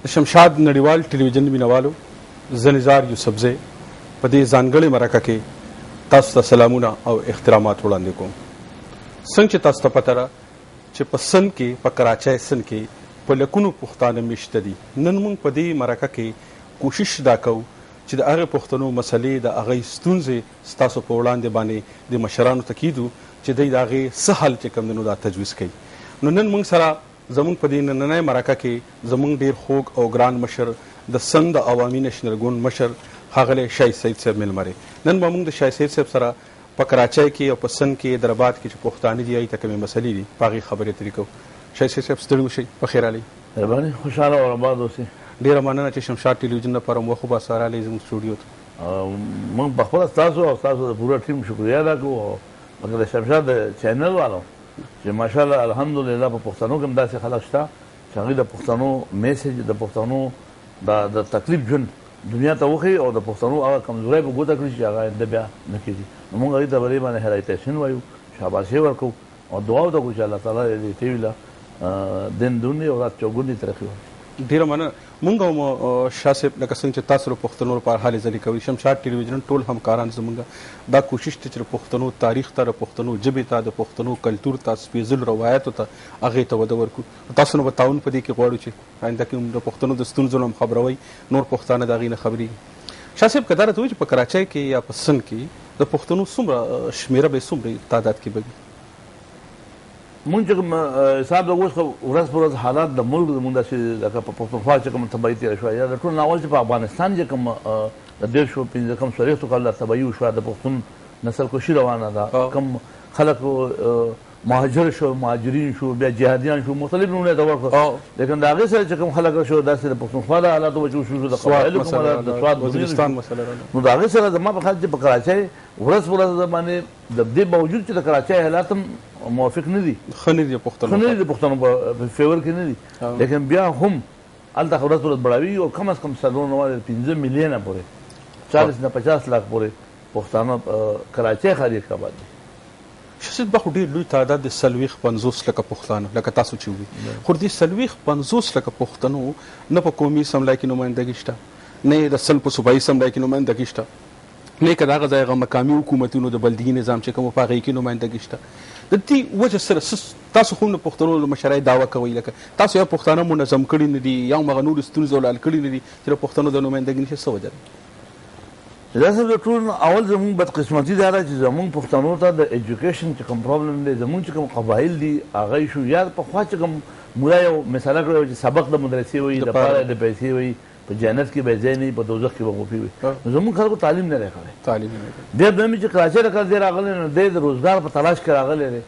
د شمشاد نړیوال ټلویزیون مینوالو زه نزار یوسفزی په دې ځانګړې مرکه کې تاسو ته سلامونه او احترامات وړاندې کوم. څنګه چې تاسو ته پته ده چې په سند کې په کراچۍ سند کې په لکونو پښتانه میشته دي. نن موږ په دې مرکه کې کوشش دا کوو چې د هغې پښتنو مسلې د هغې ستونزې ستاسو په وړاندې باندې د مشرانو ته کیدو چې دوی د هغې څه حل چې کوم دی نو دا تجویز کوي. نو نن موږ سره زموږ په دې نننۍ مرکه کې زموږ ډېر خوږ او ګران مشر د سند د عوامي نېشنل ګوند مشر ښاغلی شاهد سعید صاحب ملمری. نن به موږ د شاهد سعید صاحب سره په کراچۍ کې او په سند کې درباد کې چې پښتانه دي هغې ته کومې مسلې دي په هغې خبرې ترې کوو. شاهد سعید صاحب ستړي اوسئ، په خیر رالئ. مهرباني، خوشحاله او آباد اوسئ. ډېره مننه چې شمشاد ټلویزیون لپاره مو وخت وباسه راغلی زموږ سټوډیو ته. موږ پخپله ستاسو او ستاسو د پوره ټیم شکریه ادا کوو. او مګر د شمشاد د چینل والو چې ماشاءالله الحمدلله په پښتنو کې هم داسې خلک شته چې هغوی د پښتنو میسج د پښتنو د تکلیف ژوند دنیا ته وښیي او د پښتنو هغه کمزورۍ په ګوته کړي چې هغه آینده بیا نه کېږي. نو موږ هغوی ته په دې باندې حیرت تحسین وایو، شاباسي ورکوو او دعا ورته کوو چې الله تعالی دې ټي وي له دین دونې او رات چوګونې ترقي وکړي. ډېره مننه. مونږ هم شاه صاحب لکه څنګه چې تاسو د پښتنو لپاره هلې ځلې کوئ، شمشاد ټلویزیون ټول همکاران زموږ دا کوشش دی چې د پښتنو تاریخ ته، د پښتنو ژبې ته، د پښتنو کلتور ته، سپېڅلو روایاتو ته هغې ته وده ورکړو. تاسو نه به تعاون په دې کې غواړو چې آینده کې هم د پښتنو د ستونزو نه هم خبروئ، نور پښتانه د هغې نه خبرېږي. شاه صاحب که دا راته وایي چې په کراچۍ کې یا په سند کې د پښتنو څومره شمېره به څومره تعداد کې به وي؟ مونږ چې کوم حساب د اوس ورځ په ورځ حالات د ملک زموږ داسې لکه په پښتونخوا چې کومه تباهي تېره شوه یا د ټول ناول چې په افغانستان چې کوم د دېرشو پنځه کم څلوېښتو کالو تباهي وشوه، د پښتون نسل کشي روانه ده، کوم خلک مهاجر شو، مهاجرین شو، بیا جهادیان شو، مختلف نومونه یې ته ورکړه. لیکن د هغې سره چې کوم خلک شو داسې د پښتونخوا د حالاتو به چې وشو، د قبایلو کوم حالات، د سوات وزیرستان نو د هغې سره زما په خیال چې په کراچۍ ورځ په ورځ باندې د دې باوجود چې د کراچۍ حالات هم موافق نه دي، ښه نه دي د پښتنو په فیور کې نه دي، لیکن بیا هم هلته ورځ په ورځ بړاوي او کم از کم 5 میلیونه پورې 40 نه 50 لاک پورې پښتانه کراچۍ ښار کې آباد دي. شاید به خو ډېر لوی تعداد د 40-50 لکه پښتانه لکه تاسو چې وي، خو د 40-50 لکه پښتنو نه په قومي اسمبلی کې نمایندګي شته، نه د سل په صوبایي اسمبلی کې نمایندګي شته، نه که د هغه ځای هغه مقامي حکومتونو د بلدي نظام چې کوم په هغې کې نمایندګي شته. د دې وجه سره تاسو خو هم د پښتنو له مشرۍ دعوه کوئ لکه تاسو یا پښتانه منظم کړي نه دي یا هم هغه نورو ستونزو حل کړي نه دي چې د پښتنو د نمایندګي نشي. څه وجه ده؟ دا صاحب د ټول اول زموږ بدقسمتي دا ده چې زموږ پښتنو ته د ایجوکیشن چې کوم پرابلم دی، زموږ چې کوم قبایل دي هغه شو یا پخوا چې کوم مولا یو مثاله کړی چې سبق د مدرسې وایي، د پاره د پیسې وایي، په جنت کې به ځای نه وي، په دوزخ کې به غوپې وي. زموږ خلکو تعلیم نه دی کړی. بیا دویم چې کراچۍ ته کله دی راغلی نو دی د روزګار په تلاش کې راغلی دی.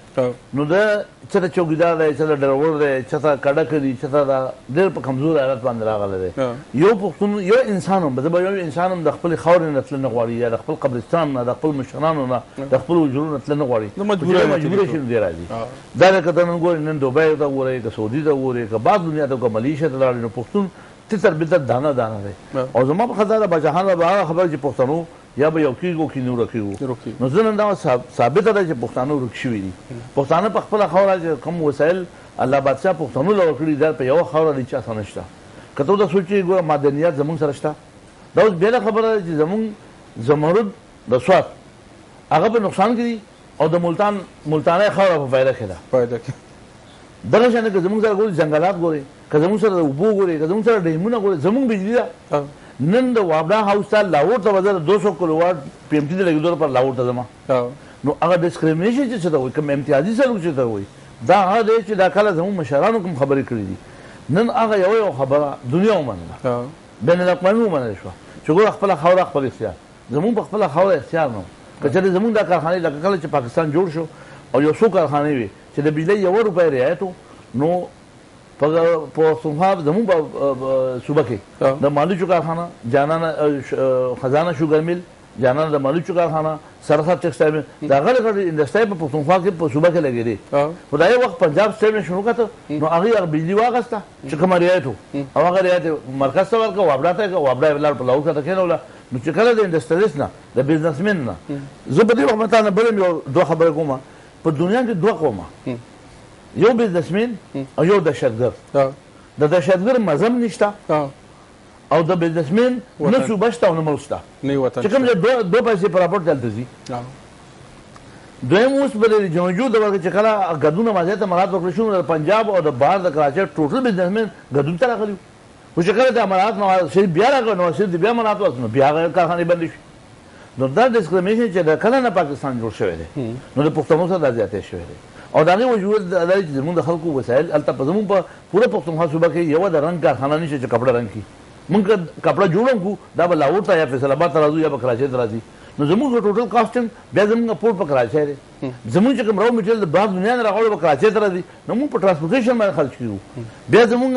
نو ده چېرته چوکیدار دی، چېرته ډریور دی، چېرته کډک دی، چېرته دا ډېر په کمزور حالت باندې راغلی دی. یو پښتون یو انسان هم زه به یو انسان هم د خپلې خاورې نه تله نه غواړي یا د خپل قبرستان نه، د خپل مشرانو نه، د خپلو حجرو نه تله نه غواړي، مجبوره شي نو دی راځي. دا لکه ته نن ګورې نن دوبۍ ته ګورې، که سعودي ته ګورې، که بعض دنیا ته که ملیشیا ته لاړې، نو پښتون تتر بتر دانه دانه دی. او زما په خاطر د باچاخان به هغه خبره چې پښتنو یا به یو کېږو که نه ورکېږو. نو زه نن دا ثابته ده چې پښتانه ورک شوي دي. پښتانه په خپله خاوره چې کوم وسایل الله بادشاه پښتنو له ورکړي دا په یوه خاوره د چا سره نشته. که ته دا سوچې ګوره معدنیات زموږ سره شته، دا اوس بېله خبره ده چې زموږ زمرد د سوات هغه په نقصان کې دي او د ملتانۍ خاوره په فایده کې ده. دغه شانې که زموږ سره ګورې ځنګلات ګورې، که زموږ سره د اوبو ګورې، که زموږ سره ډیمونه ګورې، زموږ بجلي ده. نن د وابډا هاوس ته لاهور ته به زه 200 کلوواټ پي ایم ټي ته لګېدو لپاره لاهور ته ځم. نو هغه ډسکریمنیشن چې څه ته وایي، کوم امتیازي سلوک چې ته وایي، دا هغه دی چې دا کله زموږ مشرانو کوم خبرې کړي دي. نن هغه یو خبره دنیا ومنله، بین الاقوامي ومنل شوه چې ګوره خپله خاوره خپل اختیار. زموږ په خپله خاوره اختیار نه و. که چېرې زموږ دا کارخانې لکه کله چې پاکستان جوړ شو او یو څو کارخانې وې چې د بجلۍ 1 روپۍ رعایت و، نو په پښتونخوا زموږ په صوبه کې د مالوچو کارخانه، جانانه خزانه شوګر میل، جانانه د مالوچو کارخانه، سرحد ټیکسټایل میل، دا غټې غټې انډسټرۍ په پښتونخوا کې په صوبه کې لګېدې. خو دا یو وخت پنجاب سټیټ نه شروع کړه نو هغې بجلي واخېسته چې کومه رعایت و او هغه رعایت مرکز ته ورکړه، وابډا ته یې کړه، وابډا یې ولاړ په لاهور ته کېنوله. نو چې کله د انډسټریست نه د بزنسمین نه زه په دې وخت باندې تا نه بل یو دوه خبرې کومه. په دنیا کې 2 قومه، یو بزنسمین او یو دهشتګرد. د دهشتګر مذهب نشته او د بزنسمین نه صوبه شته او نه ملک شته چې کوم ځای دوه پیسې په راپورټ دلته ځي. دویم اوس په جنوب د ورکه چې کله ګډون مازه ته مراد وکړل شو د پنجاب او د بهر د کراچۍ ټوټل بزنسمن ګډون ته راغلي خو چې کله د امارات نواز شریف بیا راغی نواز شریف بیا امارات واسنو بیا هغه کارخانې بندې شوې. نو دا ډسکریمینیشن چې د کله نه پاکستان جوړ شوی دی نو د پښتنو سره دا زیاتې شوی دی او د هغې وجود دا دی چې زموږ د خلکو وسایل هلته په زموږ په پوره پښتونخوا صوبه کې یوه د رنګ کارخانه نشته چې کپړه رنګ کړي. موږ که کپړه جوړم کړو دا به لاهور ته یا فیصل آباد ته راځو یا به کراچۍ ته راځي. نو زموږ ټوټل کاسټنګ بیا زموږ پورټ په کراچۍ دی. زموږ چې کوم راو میټریل د بهر دنیا نه راغلو به کراچۍ ته راځي نو موږ په ټرانسپورټیشن باندې خرچ کړو. بیا زموږ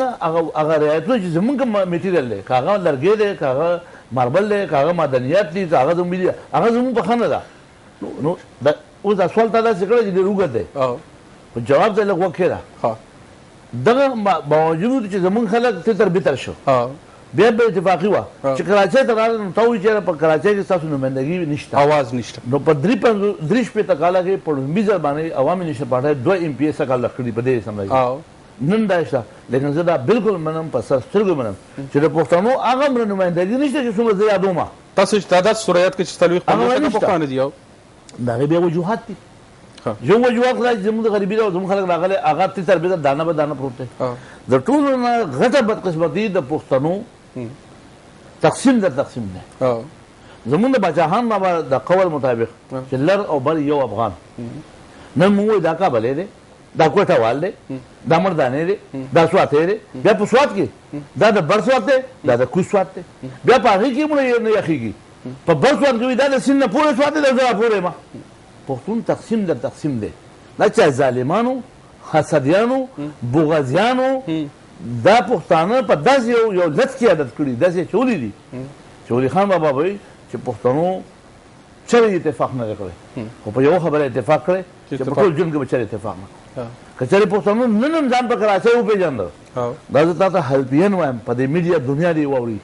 هغه رعایتونه چې زموږ میټریل دی که هغه لرګی دی که هغه ماربل دی که هغه معدنیات دي که هغه زموږ دي هغه زموږ په ښه نه ده. نو اوس دا سوال تا داسې کړی چې ډېر اوږد دی خو جواب ته یې لږ وخت کښېږده. دغه باوجود چې زموږ خلک تتر بتر شو بیا به اتفاقي وه چې کراچۍ ته راغله نو تا وایي چېرې په کراچۍ کې ستاسو نمایندګي نشته اواز نشته. نو په درې شپېته کاله کې په لومبي ځل باندې عوامي نیشنل پارټۍ 2 MP سږ کال لږ کړي په دې اسمبلۍ نن دا شته. لیکن زه دا بالکل منم په سر سترګو منم چې د پښتنو هغه نمایندګي نشته چې څومره زه یادومه. تاسو چې تعداد سوریات کې چې 40 پښتانه دي د هغې بیا وجوهات دي. یو وجوهات دا چې زموږ د غریبي ده او زموږ خلک راغلی هغه تتر بتر دانه به دانه پروت دی. د ټولو نه غټه بدقسمتي د پښتنو تقسیم در تقسیم دی. زموږ د باچاهان بابا د قول مطابق چې لر او بر یو افغان نن موږ وایو دا کابل دی دا کوټه وال دی دا مردانې دی دا سوات دی بیا په سوات کې دا د بر سوات دی دا د کوز سوات دی بیا په هغې کې مړه نه یخېږي په بر سوات کې دا د سیند نه پورې سوات دی دا زه راپورې یم. پښتون تقسیم در تقسیم دی. دا چې ظالمانو حسدیانو بغضیانو دا پښتانه په داسې یو لت کې عادت کړي داسې چولی دي چې ولي خان بابا وایي چې پښتنو چېرې اتفاق نه دی کړی خو په یوه خبره اتفاق کړی چې په ټول ژوند کې به چېرې اتفاق نه که چېرې پښتنو نن هم ځان په کراچۍ وپېژانده دا زه تا ته هلپین وایم په دې میډیا دنیا دې واوري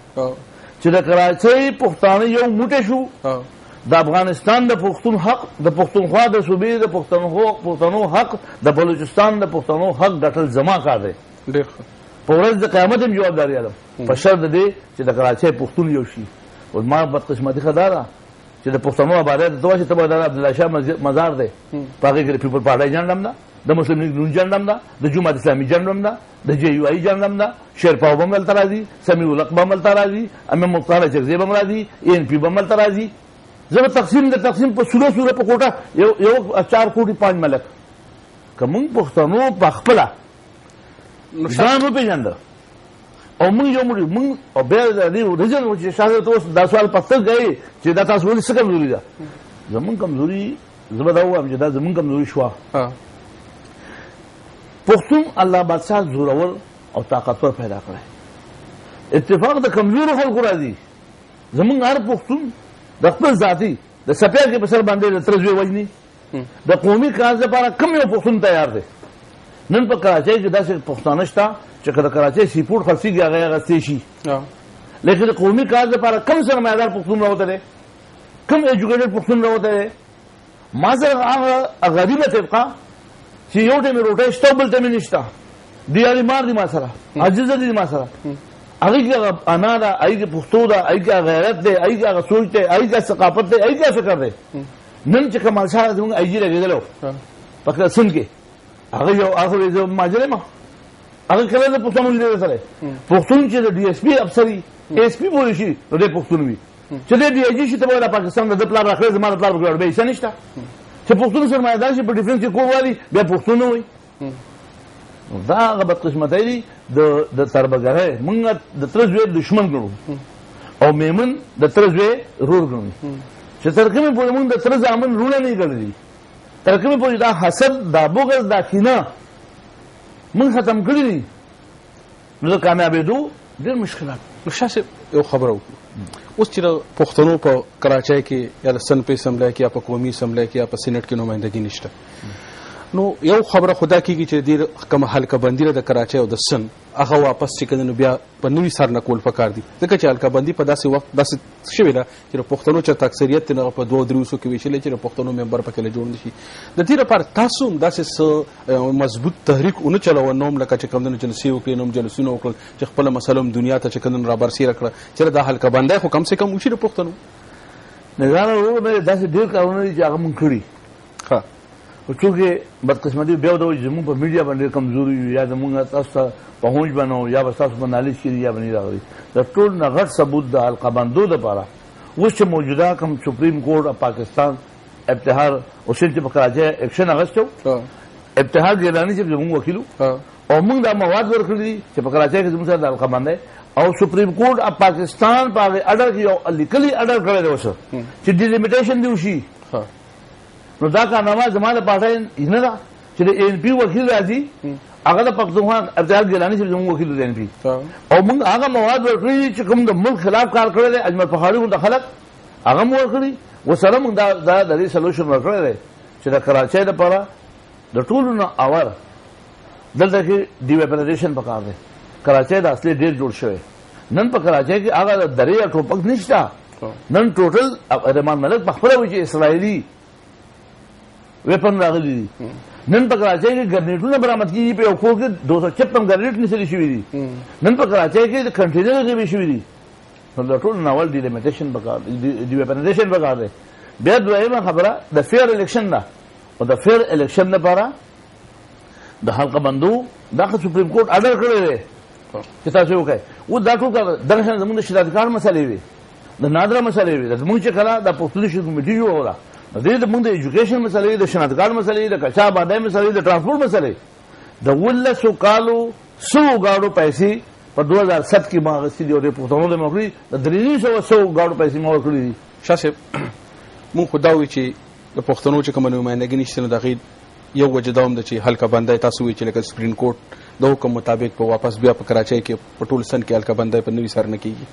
چې د کراچۍ پښتانه یو موټی شو د افغانستان د پښتون حق د پښتونخوا د صوبې د پښتنو حق د بلوچستان د پښتنو حق ګټل زما کار دی. په ورځ د قیامت هم جوابداري لرم په شرط د دې چې د کراچۍ پښتون یو شي. اوس ما بدقسمتي ښه دا ده چې د پښتنو آبادۍ ته ته وایې چې ته به د عبدالله شاه مزار دی په هغې کې د پیپل پارټۍ جنډ هم ده د مسلم لیګ نون جنډ هم ده د جماعت اسلامي جنډ هم ده د JUI جنډ هم ده شیرپا به هم هلته راځي سمیع الحق به هم هلته راځي امام مختار اچکزی به هم راځي ANP به هم هلته راځي. زه به تقسیم د تقسیم په سوره په کوټه یو 4 کوټي 5 ملک که موږ پښتنو په خپله ځان وپېژانده او موږ یو موږ او بیا د دې رجل چې شاید ته اوس دا سوال پته کوي چې دا تاسو ولې څه کمزوري ده. زموږ کمزوري زه به دا ووایم چې دا زموږ کمزوري شوه. پښتون الله بادشاه زورور او طاقتور پیدا کړی. اتفاق د کمزورو خلکو راځي. زموږ هر پښتون د خپل ذاتي د سپیا کې په سر باندې د تره زوی وژني د قومي کاز لپاره کوم یو پښتون تیار دی. نن په کراچۍ کې داسې پښتانه شته چې که د کراچۍ سیپورټ خرڅېږي هغه یې اخیستی شي لیکن د قومي کاز لپاره کم سرمایهدار پښتون راوتی دی کم ایجوکیټډ پښتون راوتی دی. ما سره هغه غریبه طبقه چې یو ټیم یې روټۍ شته بل ټیم یې نشته دیالي مار دي ما سره عاجزه دي ما سره هغې کې هغه انا ده هغې کې پښتو ده هغې کې هغه غیرت دی هغې کې هغه سوچ دی هغې کې ثقافت دی هغې کې فکر دی. نن چې کمال شاه زموږ IG لګېدلی په سند کې هغه یو هغه زه مهاجر یم هغه کله د پښتنو لیدلی سره پښتون چې د DSP افسر وي ASP بولی شي نو دی پښتون وي چې دی DIG شي ته به د پاکستان د پلار راخلی زما د پلار په کې حیثیت نشته چې پښتون سرمایهدار شي په ډیفرنس کې کور والي بیا پښتون نه وایي. دا هغه بدقسمتۍ دي د تربګرۍ موږ د تره زوی دښمن ګڼو او میمن د تره زوی رور ګڼو چې تر کومې پورې موږ د تره زامن وروڼه نه یې ګڼلي تر کومې پورې دا حسد دا بغض دا کینه موږ ختم کړي دي نو د کامیابېدو ډېر مشکلات. شاه صاحب یو خبره وکړو اوس چې د پښتنو په کراچۍ کې یا د سن په اسمبلی کې یا په قومي اسمبلی کې یا په سینټ کې نمایندګي نشته نو یو خبره خدا کیږي چې د کوم حلقه بندي د کراچۍ او د سن هغه واپس چې کله بیا په نوي سر نه کول پکار دي ځکه چې حلقه بندي په داسې وخت داسې شوې ده چې پښتنو چې اکثریت نه په 2-3 کې ویشل چې پښتنو ممبر پکې جوړ نشي د دې لپاره تاسو داسې مضبوط تحریک اون چلو نوم لکه چې کوم د جلسې وکړي نوم جلسونه وکړل چې خپل مسلم دنیا ته چې کله را برسي راکړه چې دا حلقه بندي خو کم سے کم وشي پښتنو نظر ورو داسې ډیر کارونه چې هغه مونږ کړی ها او چونکې بدقسمتي بیا د زموږ په میډیا باندې کمزوري یا زموږ تاسو ته پهونچ بنو یا تاسو په نالج کې یا باندې راغلي د ټول نه غټ ثبوت د حلقه بندو لپاره اوس چې موجوده کوم سپریم کورټ اف پاکستان ابتهار اوسل چې په کراچۍ اکشن اغستو ابتهار ګیلانی چې زموږ وکیلو او موږ دا مواد ورکړي چې په کراچۍ کې زموږ سره د حلقه بندي او سپریم کورټ اف پاکستان په اډر کې یو لیکلي اډر کړی دی اوس چې ډیلیمیټیشن دی وشي نو دا کارنامه زموږ د پارټۍ نه ده چې د ان پی وکیل راځي هغه د پښتونخوا ابتهار ګیلانی چې زموږ وکیل دی ان پی او موږ هغه مواد ورکړي چې کوم د ملک خلاف کار کړی دی اجمل پخاړي د خلک هغه مو ورکړي وسره موږ دا د دې سولوشن ورکړی دی چې د کراچۍ لپاره د ټولو نه اول دلته کې ډیویپنایزیشن پکار دی کراچۍ د اصلي ډیر جوړ شوی نن په کراچۍ کې هغه درې ټوپک نشته نن ټوټل رحمان ملک په خپله وایي چې اسرائیلي ویپن راغلي دي نن په کراچۍ کې ګرنیټونه برآمد کېږي په یو کور کې 256 ګرنیټ نیسلي شوي دي نن په کراچۍ کې د کنټینر غیبې شوي دي نو د ټول ناول ډیلیمیټیشن پکار دی ویپنایزیشن پکار دی بیا دویمه خبره د فیر الیکشن ده او د فیر الیکشن لپاره د حلقه بندو دا سپریم کورټ اډر کړی دی چې تاسو وکړئ اوس دا ټول دغه شان زموږ د شناخت کارت مسلې وي د نادره مسلې وي زموږ چې کله د پولیسو کمیټي جوړوله د دې زموږ د ایجوکیشن مسلې د شناخت کارت مسلې د کچا آبادۍ مسلې د ټرانسپورټ مسلې د 1900 کالو 100 گاډو پیسې په 2007 کې ما غوښتي دي او د پښتنو د مخړي د 300 گاډو پیسې ما ورکړي دي شاه صاحب مونږ خو دا وایو چې د پښتنو چې کوم نمائندګي نشته نو دغه یو وجه دا هم ده چې حلقه بندي تاسو وایي چې لکه سپریم کورټ د حکم مطابق په واپس بیا په کراچۍ کې په ټول سن کې حلقه بندي په نوي سر نه کیږي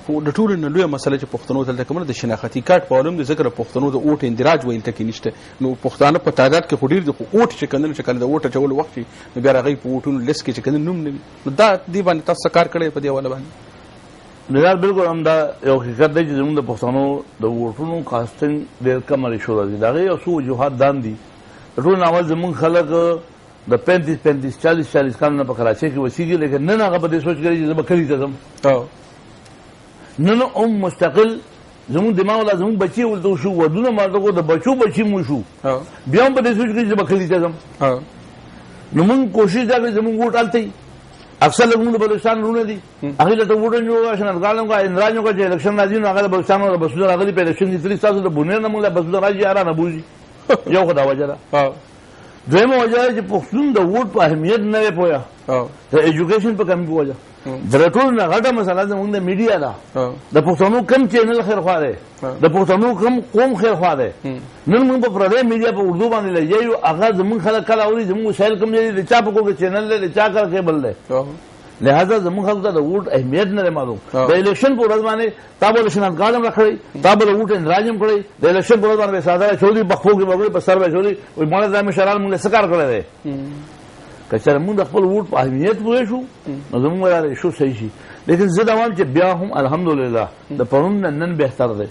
خو د ټولو نه لویه مسله چې پښتنو ته کومه د شناختی کارت په علم د ذکر پښتنو د اوټ اندراج ویل ټکی نشته نو پښتانه په تعداد کې خډیر د اوټ چې کندل چې کله د اوټ چول وخت نو بیا راغی په اوټونو لیست کې چې کندل نوم نه نو دا دی باندې تاسو کار کړی په دی حواله باندې نظر بالکل هم دا یو حقیقت دی چې زموږ د پښتنو د اوټونو کاستنګ ډېر کم لري شو راځي دا یو څو وجوهات دان دي ټول ناول زموږ خلک د 35 40 کال نه په کراچۍ کې وسیږي لیکن نن هغه په دې سوچ کوي چې زه به کلی ته ځم نن مستقل زموږ دماغ لا زموږ بچي ولته شو ودونه ماته د بچو بچي مو شو بیا هم په دې سوچ کوي چې زه به کلی ته ځم نو موږ کوشش دا کوي زموږ ووټ هلته اکثر زموږ د بلوچستان لرونه دي هغې له ته ووټ جوړ شنرګالم کا اندراج کا چې الیکشن راځي نو هغه د بلوچستان د بسونه راغلي په الیکشن کې تللي ستاسو د بونیر نه موږ له بسونه راځي یاره نه بوځي یو خو دا وجه ده دویمه وجه ده چې پښتون د ووټ په اهمیت نه وی پوهه د ایجوکیشن په کمي په وجه د ټول نه غټه مسله زموږ د میډیا ده د پښتنو کم چینل خیرخوا دی د پښتنو کم قوم خیرخوا دی نن موږ په پردی میډیا په اردو باندې لګیو هغه زموږ خلک کله اوري زموږ وسایل کم دي د چا په کوګه چینل دی د چا کار کیبل دی لہذا زموږ خلک ته د ووټ اهمیت نه معلوم د الیکشن په ورځ باندې تا به شناخت کارت هم راکړی تا به د ووټ اندراج هم کړی د الیکشن په ورځ باندې ساده چودي بخپو کې بغړي په سر به چودي وایي مولا ځای مشران موږ څه کار کړی دی که چېرې موږ د خپل ووټ په اهمیت پوه شو نو زموږ دا شو صحیح شي لیکن زه دا وایم چې بیا هم الحمدلله د پرون نه نن بهتر دی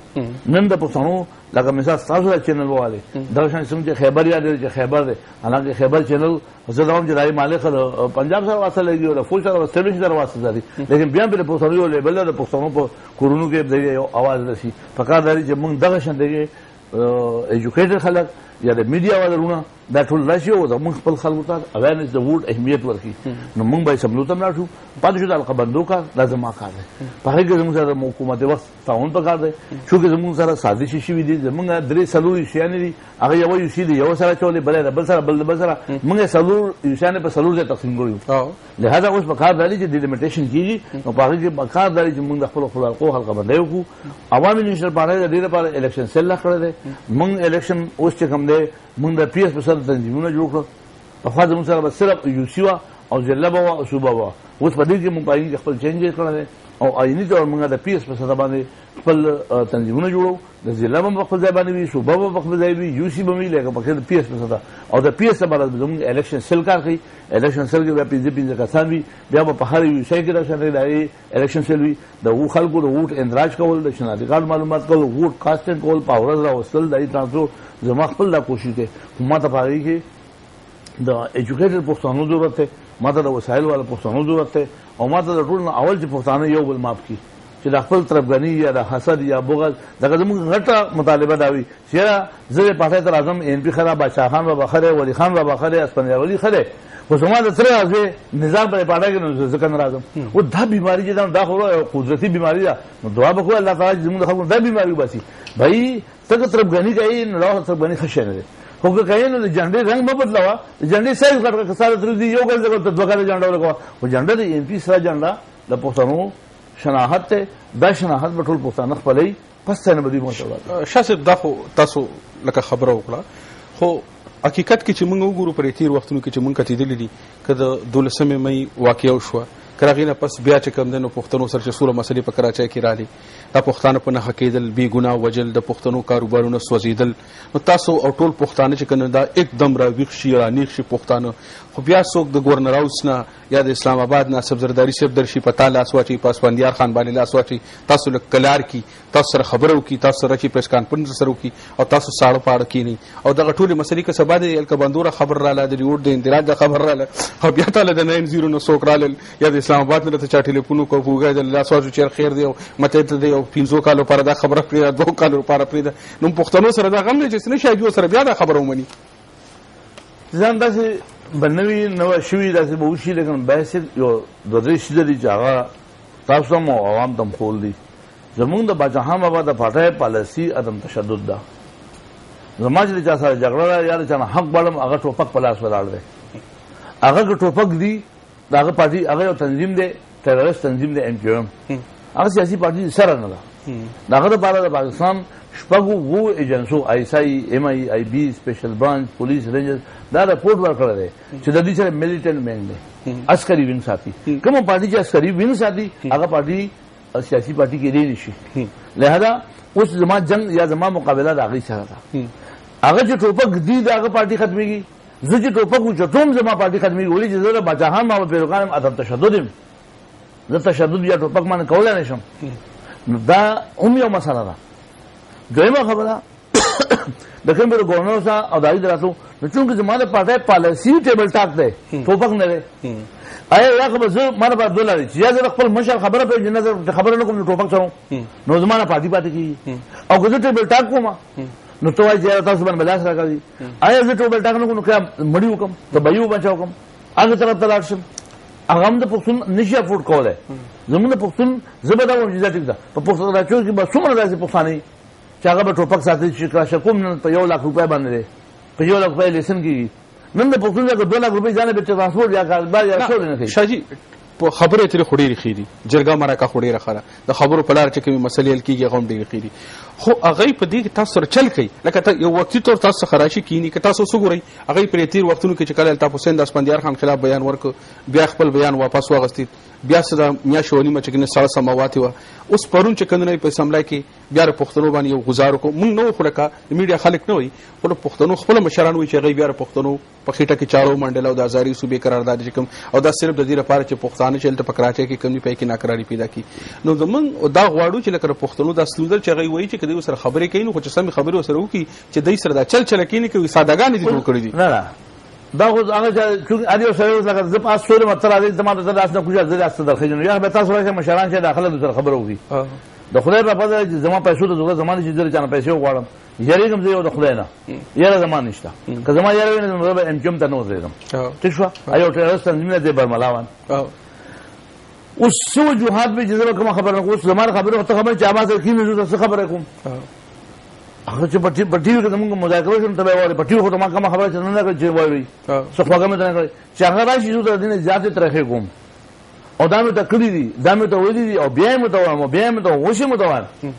نن د پښتنو لکه مثال ستاسو د چینل واله دغه شان څنګه چې خیبر یاد دی چې خیبر دی حالانکه خیبر چینل زه دا وایم چې دای مالک پنجاب سره واسطه لګي او فوج سره واسطه سره واسطه دي لیکن بیا په پښتنو یو لیبل د پښتنو په کورونو کې د یو आवाज رسی فقط داري چې موږ دغه شان دی ایجوکیټډ خلک یا د میډیا والرونه دا ټول راشي او موږ خپل خلکو ته اویرنس د ووټ اهمیت ورکړي نو موږ به سملوتم راشو پاتې شو د حلقه بندو کار لازم کار دی په هغې کې زموږ سره حکومت وخت تعاون پکار دی چونکې زموږ سره سازشې شوي دي زموږ 3 یوسیانې دي هغه یوه یوسي دي یو سره چولې بل د بل سره بل د بل سره موږ 4 یوسیانې په 4 ځای تقسیم کړي لہذا اوس پکار دی چې ډیلیمیټیشن کېږي نو په هغې کې پکار دی چې موږ د خپلو خپلواکو حلقه بندۍ وکړو عوامي نیشنل پارټۍ د دې لپاره الیکشن سیل لا کړی دی موږ الیکشن اوس چې کوم دی موږ د پی ایس په سره تنظیمونه جوړ کړل پخوا زموږ سره به صرف یو سی وه او ضلع به وه او صوبه به وه اوس په دې کې موږ په هغې کې خپل چینج کړی دی او آئینی طور موږ د پی اس په سطح باندې خپل تنظیمونه جوړو د ضلع به په خپل ځای باندې وي صوبه به په خپل ځای وي یو سی به وي لکه په د پی اس په سطح او د پی اس لپاره زموږ الیکشن سیل کار کوي الیکشن سیل کې بیا پنځه کسان وي بیا به په هر یو شی کې راځي د الیکشن سیل وي د خلکو د ووټ اندراج کول د شناختی کارت معلومات کول ووټ کاسټینګ کول پاور راوستل د ترانسپورټ زما خپل دا کوشش کوي ما ته پاره کې د ایجوکیټډ پښتنو ضرورت ده ما ته د وسایل والا پښتنو ضرورت ده او ما ته د ټول اول چې پښتانه یو بل ماپ کی چې د خپل طرفګنی یا د حسد یا بغض دغه زموږ غټه مطالبه دا وي چې زه پټه تر اعظم ان پی خراب بادشاہ خان و بخره ولی خان و بخره اسپنیا ولی خره خو زما د سره ازه نظام پر پاډه کې ځکه ناراضم او دا بیماری چې دا خو قدرتی بیماری ده نو دعا وکړه الله تعالی زموږ خلکو دا بیماری وباسي بھائی څنګه طرفګنی کوي نو طرفګنی خشه نه خو که کین نو جنډې رنگ مه بدلوا جنډې سایز کټ کړه سره تر دې یو ګل دغه دوکانه جنډه ولګوا او جنډه د ام پی سره جنډه د پښتنو شناخت ته د شناخت په ټول پښتانه خپلې پس نه بدی مونږ شاسه دا خو تاسو لکه خبره وکړه خو حقیقت کې چې موږ وګورو پر تیر وختونو کې چې موږ کتیدل دي کله 12 مې واقعیا شو کراغینه پس بیا چې کم دنو پښتنو سره چې سوله مسلې په کراچۍ کې را دي دا پښتانه په نه حقیدل بی ګناه وجل د پښتنو کاروبارونو سوځیدل نو تاسو او ټول پښتانه چې کنه دا एकदम را ویښ را نیښ شي پښتانه خو بیا څوک د گورنر هاوس نه یا د اسلام آباد نه سبزرداری صاحب درشي پتا لاس واچي پاسپاندیار خان باندې لاس واچي تاسو له کلار کی تاسو سره خبرو کی تاسو سره چې پریس کانفرنس سره کی او تاسو ساړو پاړه کی نه او دغه ټول مسلې کې سبا د الک بندوره خبر را لاله د ووټ د اندراج خبر را لاله خو بیا تعالی د 90 نو څوک را لاله یا د اسلام آباد نه ته ټلیفون کو فوګه د لاس واچو چیر خیر دی او مته ته دی او 500 کالو پر دا خبره پرې 2 کالو پر پرې نو پښتنو سره دا غم نه چې نه شایو سره بیا دا خبره ومني ځان داسې بنوي نو شوي داسې به وشي لیکن بحث یو د دې شي د جګړه تاسو هم عوام تم خول دي زمونږ د باچاهان بابا د پټه پالیسی عدم تشدد ده زما چې چا سره جګړه یا چې حق بلم هغه ټوپک پلاس ولاړ دی هغه ټوپک دی داغه پارټي هغه یو تنظیم دی ټیرریست تنظیم دی ام کیو ایم هغه سیاسي پارټي سره نه ده داغه د بار د پاکستان شپږو وو ایجنسو آی اس آی ایم آی آی بی سپیشل برانچ پولیس رینجرز دا رپورټ ورکړی دی چې د دې سره میلیټنټ مینګ دی عسکري وینګ ساتي کوم پارټي چې عسکري وینګ ساتي هغه پارټي سیاسي پارټي کې دی نشي لہذا اوس زما جنگ یا زما مقابله د هغه سره ده هغه چې ټوپک دی دغه پارټي ختميږي زه چې ټوپک وچتوم زما پارټي ختميږي ولې چې زه د باچاهان ما پیروکان عدم تشدد زه تشدد یا ټوپک باندې کولای نشم نو دا هم یو مسله ده دویمه خبره د کوم بل گورنر سره او دای دراتو نو چې زموږه پټه پالیسی ټیبل ټاک دی ټوپک نه دی آیا یا خبر زه مانه په دولار چې یا زه خپل مشر خبره په جنازه خبره نه کوم ټوپک سره نو زمانه پاتې پاتې کی او که زه ټیبل ټاک کوم نو ته وايي چې تاسو باندې بلاس راکړي آیا زه ټیبل ټاک نه کوم نو کله مړی وکم ته بایو بچاو کوم هغه طرف ته لاړ شم هغه هم د پښتون نشي افورډ کولای زموږ پښتون زبده او ټیک ده په پښتون راځو کې به څومره راځي پښتانه چې هغه به ټوپک ساتي چې کراشه کوم نن په 1 لک روپۍ باندې په 1 لک روپۍ لیسن کیږي نن د پښتون څخه 2 لک روپۍ ځانه به ترانسپورټ یا کاروبار یا څه نه کوي شاجي په خبره ترې خوري خېدي جرګه مرکه خوري راخره د خبرو په لار چې کومه مسلې حل کیږي غوم ډېری خېدي خو هغه په دې کې تاسو سره چل کوي لکه یو وختي تور تاسو خراشي کینی که تاسو وګورئ هغه پر تیر وختونو کې چې کله الطاف حسین د اسپندیار خان خلاف بیان ورک بیا خپل بیان واپس واغستی بیا سره میاشونی مچ کې نه سره سماواتي و اوس پرون چې کنه په سملای کې بیا پښتنو باندې یو گزارو کو مونږ نو خلکا میډیا خلک نه وي خو پښتنو خپل مشران وي چې غي بیا پښتنو په خېټه کې چارو منډل او د ازاري صوبې قرارداد کوم او دا صرف د دې لپاره چې پښتانه چلته پکراچي کې کمی پې کې ناکراری پیدا کی نو زمون دا غواړو چې لکه پښتنو د سلودل چې غي وایي چې کدی سره خبرې کوي نو چې سم خبرې وسره وکي چې دای سره دا چل کینی کوي سادهګان دي جوړ کړی دي نه نه دا خو هغه چې اړیو سره لکه زه پاس سوره متر راځي زموږ ته داس نه کوجه زه داس درخې نو یا به تاسو راځي مشران چې داخله سره خبره وکي د خدای په پدې چې زما پیسو ته زغه زمانه چې زره چانه پیسې وغواړم یاري کوم زه یو د خدای نه یاره زمان نشته که زما یاره نه زه ام کوم ته نو زیدم ٹھیک شو ایو ټیرریست تنظیمونه دې برملاوان اوس سو جهاد به جزره کوم خبره نه اوس زما خبره ته خبره چې आवाज کینې زه خبره کوم هغه چې پټیو کې موږ مذاکره شوم ته وایي پټیو خو ما کوم خبره چې نه کوي چې وایي څه خواږه مې نه کوي چې هغه راشي زه د دې زیاتې ترخه کوم او دا مې ته کړی دي دا مې ته ویلي دي او بیا مې ته وایم بیا مې ته وښه مې ته وایم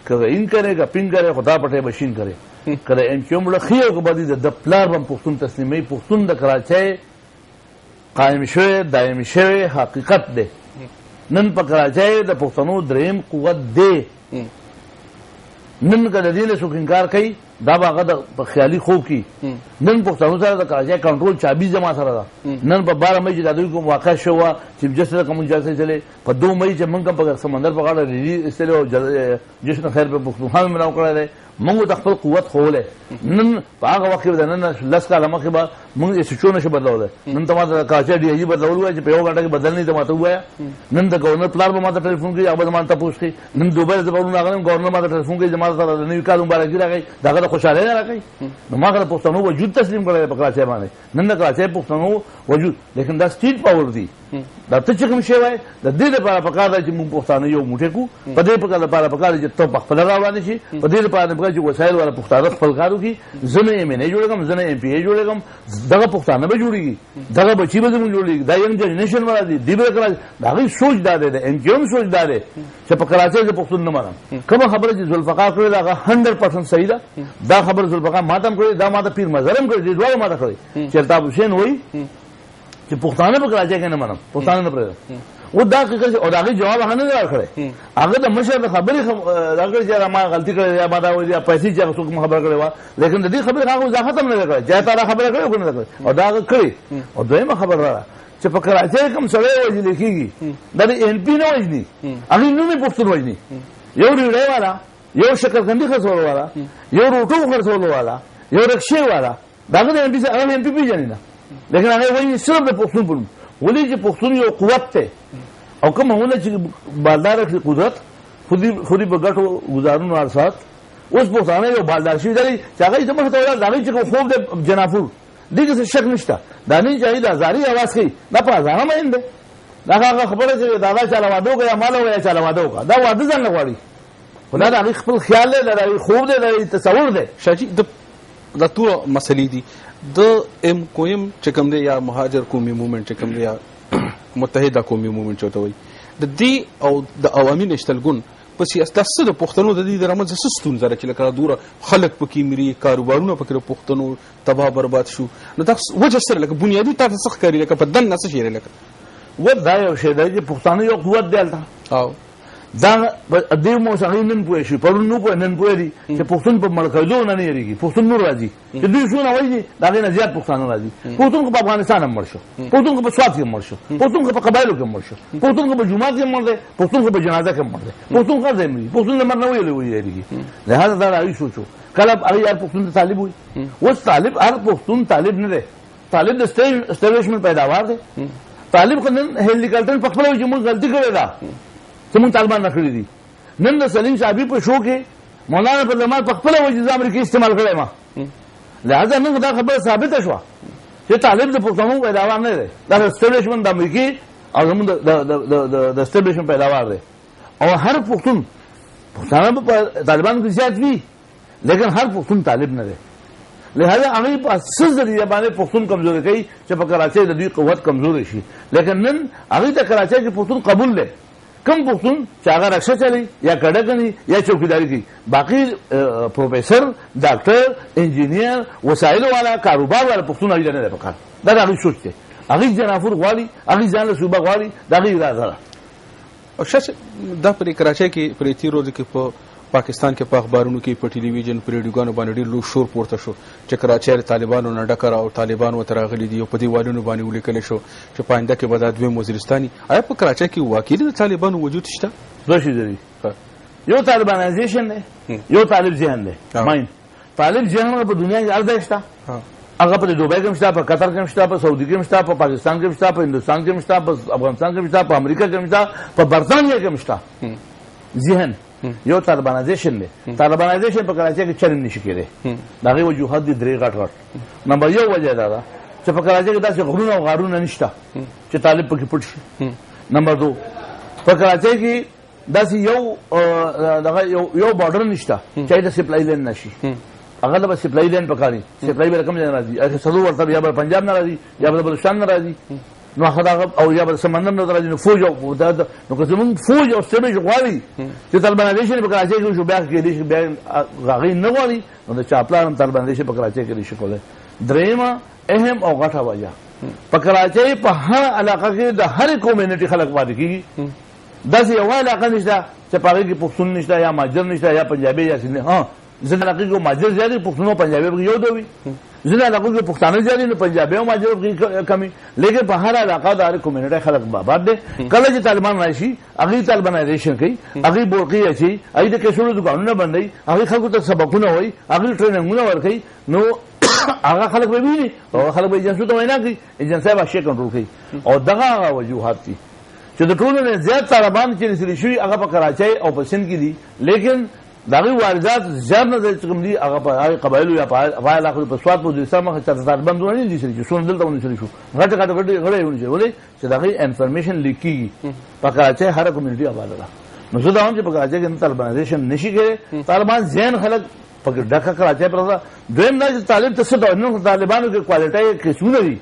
کله ان کرے کا پین کرے خدا پټه بشین کرے کله ان کوم له خيو کو بدی د پلار بم پښتون تسلیمي پښتون د کراچۍ قائم شوی دائم شوی حقیقت ده نن په کراچۍ د پښتنو دریم قوت دی. نن که د دې نه څوک انکار کوي دا به هغه په خیالي خوب کې. نن پښتنو سره د کراچۍ کنټرول چابي زما سره ده. نن په 12 مۍ چې د دوی کوم واقع شو وه چیف جسټس کوم جلسه چلې په 2 مۍ چې موږ په سمندر په غاړه ریلي ایستلی او جشن خیر په پښتونخوا مې ملاو کړی دی. موږ د خپل قوت ښوولی. نن په هغه وخت کې د نن 10 کاله مخکې به موږ ایس ایچ او نشو بدلولی. نن ته ما د کراچۍ ډي آی جي بدلول وایي چې په 1 غنټه کې بدل نه ته ما ته ووایه. نن د ګورنر پلار به ما ته ټلیفون کوي هغه به ما ته تپوس کوي. نن دوبۍ زه پرون راغلم ګورنر ما ته ټلیفون کوي زما سره د نوي کال مبارکي راغی د هغه د خوشحالۍ نه راکوي. نو ما د پښتنو وجود تسلیم کړی په کراچۍ باندې. نن د کراچۍ پښتنو وجود لیکن دا سټیټ پاور دی. دا ته چې کوم شی وایي د دې لپاره پکار دی چې موږ پښتانه یو موټی کړو. په دې لپاره پکار دی چې ته په خپله راوړاندې شي. په دې لپاره پکار چې وسایل والا پښتانه خپل کار وکړي. زه نه ایم این ای جوړ کړم زه نه ایم پی ای جوړ کړم دغه پښتانه به جوړېږي دغه بچي به زموږ جوړېږي دا ینګ جنریشن به راځي دی به کراچۍ د هغوی سوچ دا دی د ایم کیو هم سوچ دا دی چې په کراچۍ کې پښتون نه منم. کومه خبره چې ذوالفقار کړې ده هغه 100% صحیح ده. دا خبره ذوالفقار ما ته هم کړې دا ما ته پیر مظهر هم کړې دي دواړو ما ته کړې چې الطاف حسین وایي چې پښتانه په کراچۍ کې نه منم پښتانه نه پرېږدم. و دا حقیقت او د هغې جواب هغه نه دی ورکړی. هغه د مشر د خبرې راکړې چې ما غلطي کړې یا ما دا وایي یا پیسې چې هغه څوک خبره کړې وه لیکن د دې خبرې هغه وضاحت هم نه دی کړی چې تا دا خبره کړې او که نه ده کړې او دا هغه کړې. او دویمه خبره دا ده چې په کراچۍ کوم سړی وژلې کېږي دا د این پي نه وژني هغې نوم یې پښتون وژني. یو ریړۍ والا یو شکرقندي خرڅولو والا یو روټو خرڅولو والا یو رکشې والا د هغه د این پي هغه این پي پېژني نه لیکن هغه وایي صرف د پښتون په نوم. ولې چې پښتون یو قوت دی او کوم هونه چې بالدار کړي قدرت خودي په ګټو گزارونو ارسات اوس پښتانه یو بالدار شي دی چې هغه ته مخ ته ولاړ دا چې خوب د جنافور دغه څه شک نشته. دا نه چې دا زاري आवाज کوي دا په ځانه مې ده دا هغه خبره چې دا چاله واده کوي یا مال وي چاله واده کوي دا واده ځان غواړي خدای دا خپل خیال لري خوب دی تصور دی. شاجي د ټول مسلې دي د ام کوم چې کوم دی یا مهاجر قومي موومنت چې کوم دی یا متحده قومي موومنت چوته وي د دې او د عوامي نشتلګون په سیاست د پښتنو د دې درمن څه ستونزه چې لکه دوره خلک پکې مري کاروبارونه پکې پښتنو تباہ برباد شو نو دا وجه سره لکه بنیادی تاسو څه کوي لکه په دن نس شي لکه و دا یو شی دی چې پښتانه یو قوت دی او دا د دې مو څنګه نن پوه شي پرون نو پوه نن پوه دي چې پښتون په ملکیدو نه یریږي پښتون نور راځي چې دوی شو نه وایي دا نه زیات پښتانه راځي. پښتون په افغانستان هم مړ شو پښتون په سوات کې مړ شو پښتون په قبایلو کې مړ شو پښتون په جمعات کې مړ دی پښتون په جنازه کې مړ دی پښتون خر دی مړي پښتون نه مرنه ویلې یریږي. لہذا دا راوي سوچو کله هغه یار پښتون ته طالب وي اوس طالب هر پښتون طالب نه دی طالب د اسټابلیشمنت پیداوار دی. طالب خو نن هیلي کلټن په خپل چې موږ غلطي کړې ده زموږ طالبان نه کړي دي. نن د سلیم صاحبي په شو کې مولانا پر زمان په خپل وجه ځام کې استعمال کړی ما لہذا نن دا خبره ثابته شوه چې طالب د پښتنو پیداوار نه دی دا اسټابلیشمنت د امریکې او زموږ د اسټابلیشمنت پیداوار دی. او هر پښتون پښتانه په طالبانو کې زیات وي لیکن هر پښتون طالب نه دی. لہذا هغوی په څه ذریعه باندې پښتون کمزوري کوي چې په کراچۍ د دوی قوت کمزوري شي لیکن نن هغوی ته کراچۍ کې پښتون قبول دی. کم پښتون چې هغه رکشه چلی یا کډه کوي یا چوکیداری کوي باقي پروفیسر ډاکټر انجینیر وسایل والا کاروبار والا پښتون هغوی نه دی پکار دا د هغوی سوچ دی. هغوی جنافور غواړي هغوی ځان له صوبه غواړي د هغوی اراده ده. او شاشه دا پر کراچۍ کې پر تیر ورځ کې په پاکستان کې په اخبارونو کې په ټلویزیون پر ریډیوګانو باندې ډېر لوی شور پورته شو چې کراچۍ طالبانو نه ډکه او طالبان ورته راغلي دي او په دیوالونو باندې ولیکل شو چې په آینده کې به دا دویم وزیرستاني. آیا په کراچۍ کې واقعي د طالبانو وجود شته؟ دوه شي دي یو طالبانایزیشن دی یو طالب ذهن دی. ماین طالب ذهن په دنیا کې هر ځای شته هغه په دوبۍ کې شته په قطر کې شته په سعودي کې شته په پاکستان کې شته په هندوستان کې شته په افغانستان کې شته په امریکا کې شته په برطانیه کې شته. ذهن یو طالبانایزیشن دی. طالبانایزیشن په کراچۍ کې چلن نشي کېدی د هغې وجوهات دي درې غټ غټ. نمبر یو وجه دا ده چې په کراچۍ کې داسې غرونه او غارونه نشته چې طالب پکې پټ شي. نمبر دو په کراچۍ کې داسې یو بارډر نشته چې د سپلای لین نشي هغه د سپلای لین پکاري سپلای به رقم نه راځي اګه سدو ورته یا به پنجاب نه راځي یا به بلوچستان نه راځي نو هغه او یا به سمندر نه راځي نو فوج او نو که زمون فوج او سټیج غواړي چې طالبانایزیشن په کراچۍ کې شو بیا کې دي بیا غاغي نه غواړي نو د چاپلان طالبانایزیشن په کراچۍ کې شي کوله. درېمه اهم او غټه وجه په کراچۍ په هر علاقه کې د هر کمیونټي خلک واده کیږي داسې یوه علاقه نشته چې په هغې کې پښتون نشته یا ماجر نشته یا پنجابي یا سندي. ها ځینې علاقې کې ماجر زیات دي، پښتون او پنجابي پکې یو ډول وي. ځینې علاقو کې پښتانه زیات دي نو پنجابي او ماجر پکې کم وي. لیکن په هر علاقه د هر کمیونټۍ خلک آباد دي. کله چې طالبان راشي هغې طالبانایزیشن کوي، هغې بورقې اچوي، هغې د کیسړو دوکانونه بندوي، هغې خلکو ته سبقونه وایي، هغې ټریننګونه ورکوي. نو هغه خلک به ویني او هغه خلک به ایجنسو ته وینا کوي، ایجنسۍ به شی کنټرول کوي. او دغه هغه وجوهات دي چې د ټولو نه زیات طالبان چې رسېدلي شوي هغه په کراچۍ او په سند کې دي. لیکن د هغې واردات زیات نه چې کوم دي هغه په هغې قبایلو یا په هغه علاقو په سوات په وزیرستان مخې چېرته طالبان دومره نه دي رسېدلي چې څومره دلته ونیسلی شو. غټې غړی یې ونیسي ولې چې د هغې انفرمیشن لیک کېږي. په کراچۍ هره کمیونټي آباده ده. نو زه دا وایم چې په کراچۍ کې طالبانایزیشن نشي کېدی. طالبان ذهن خلک پکې ډکه کراچۍ پر ده. دویم دا چې طالب ته څه ډول نو طالبانو کې کوالټۍ قسمونه دي.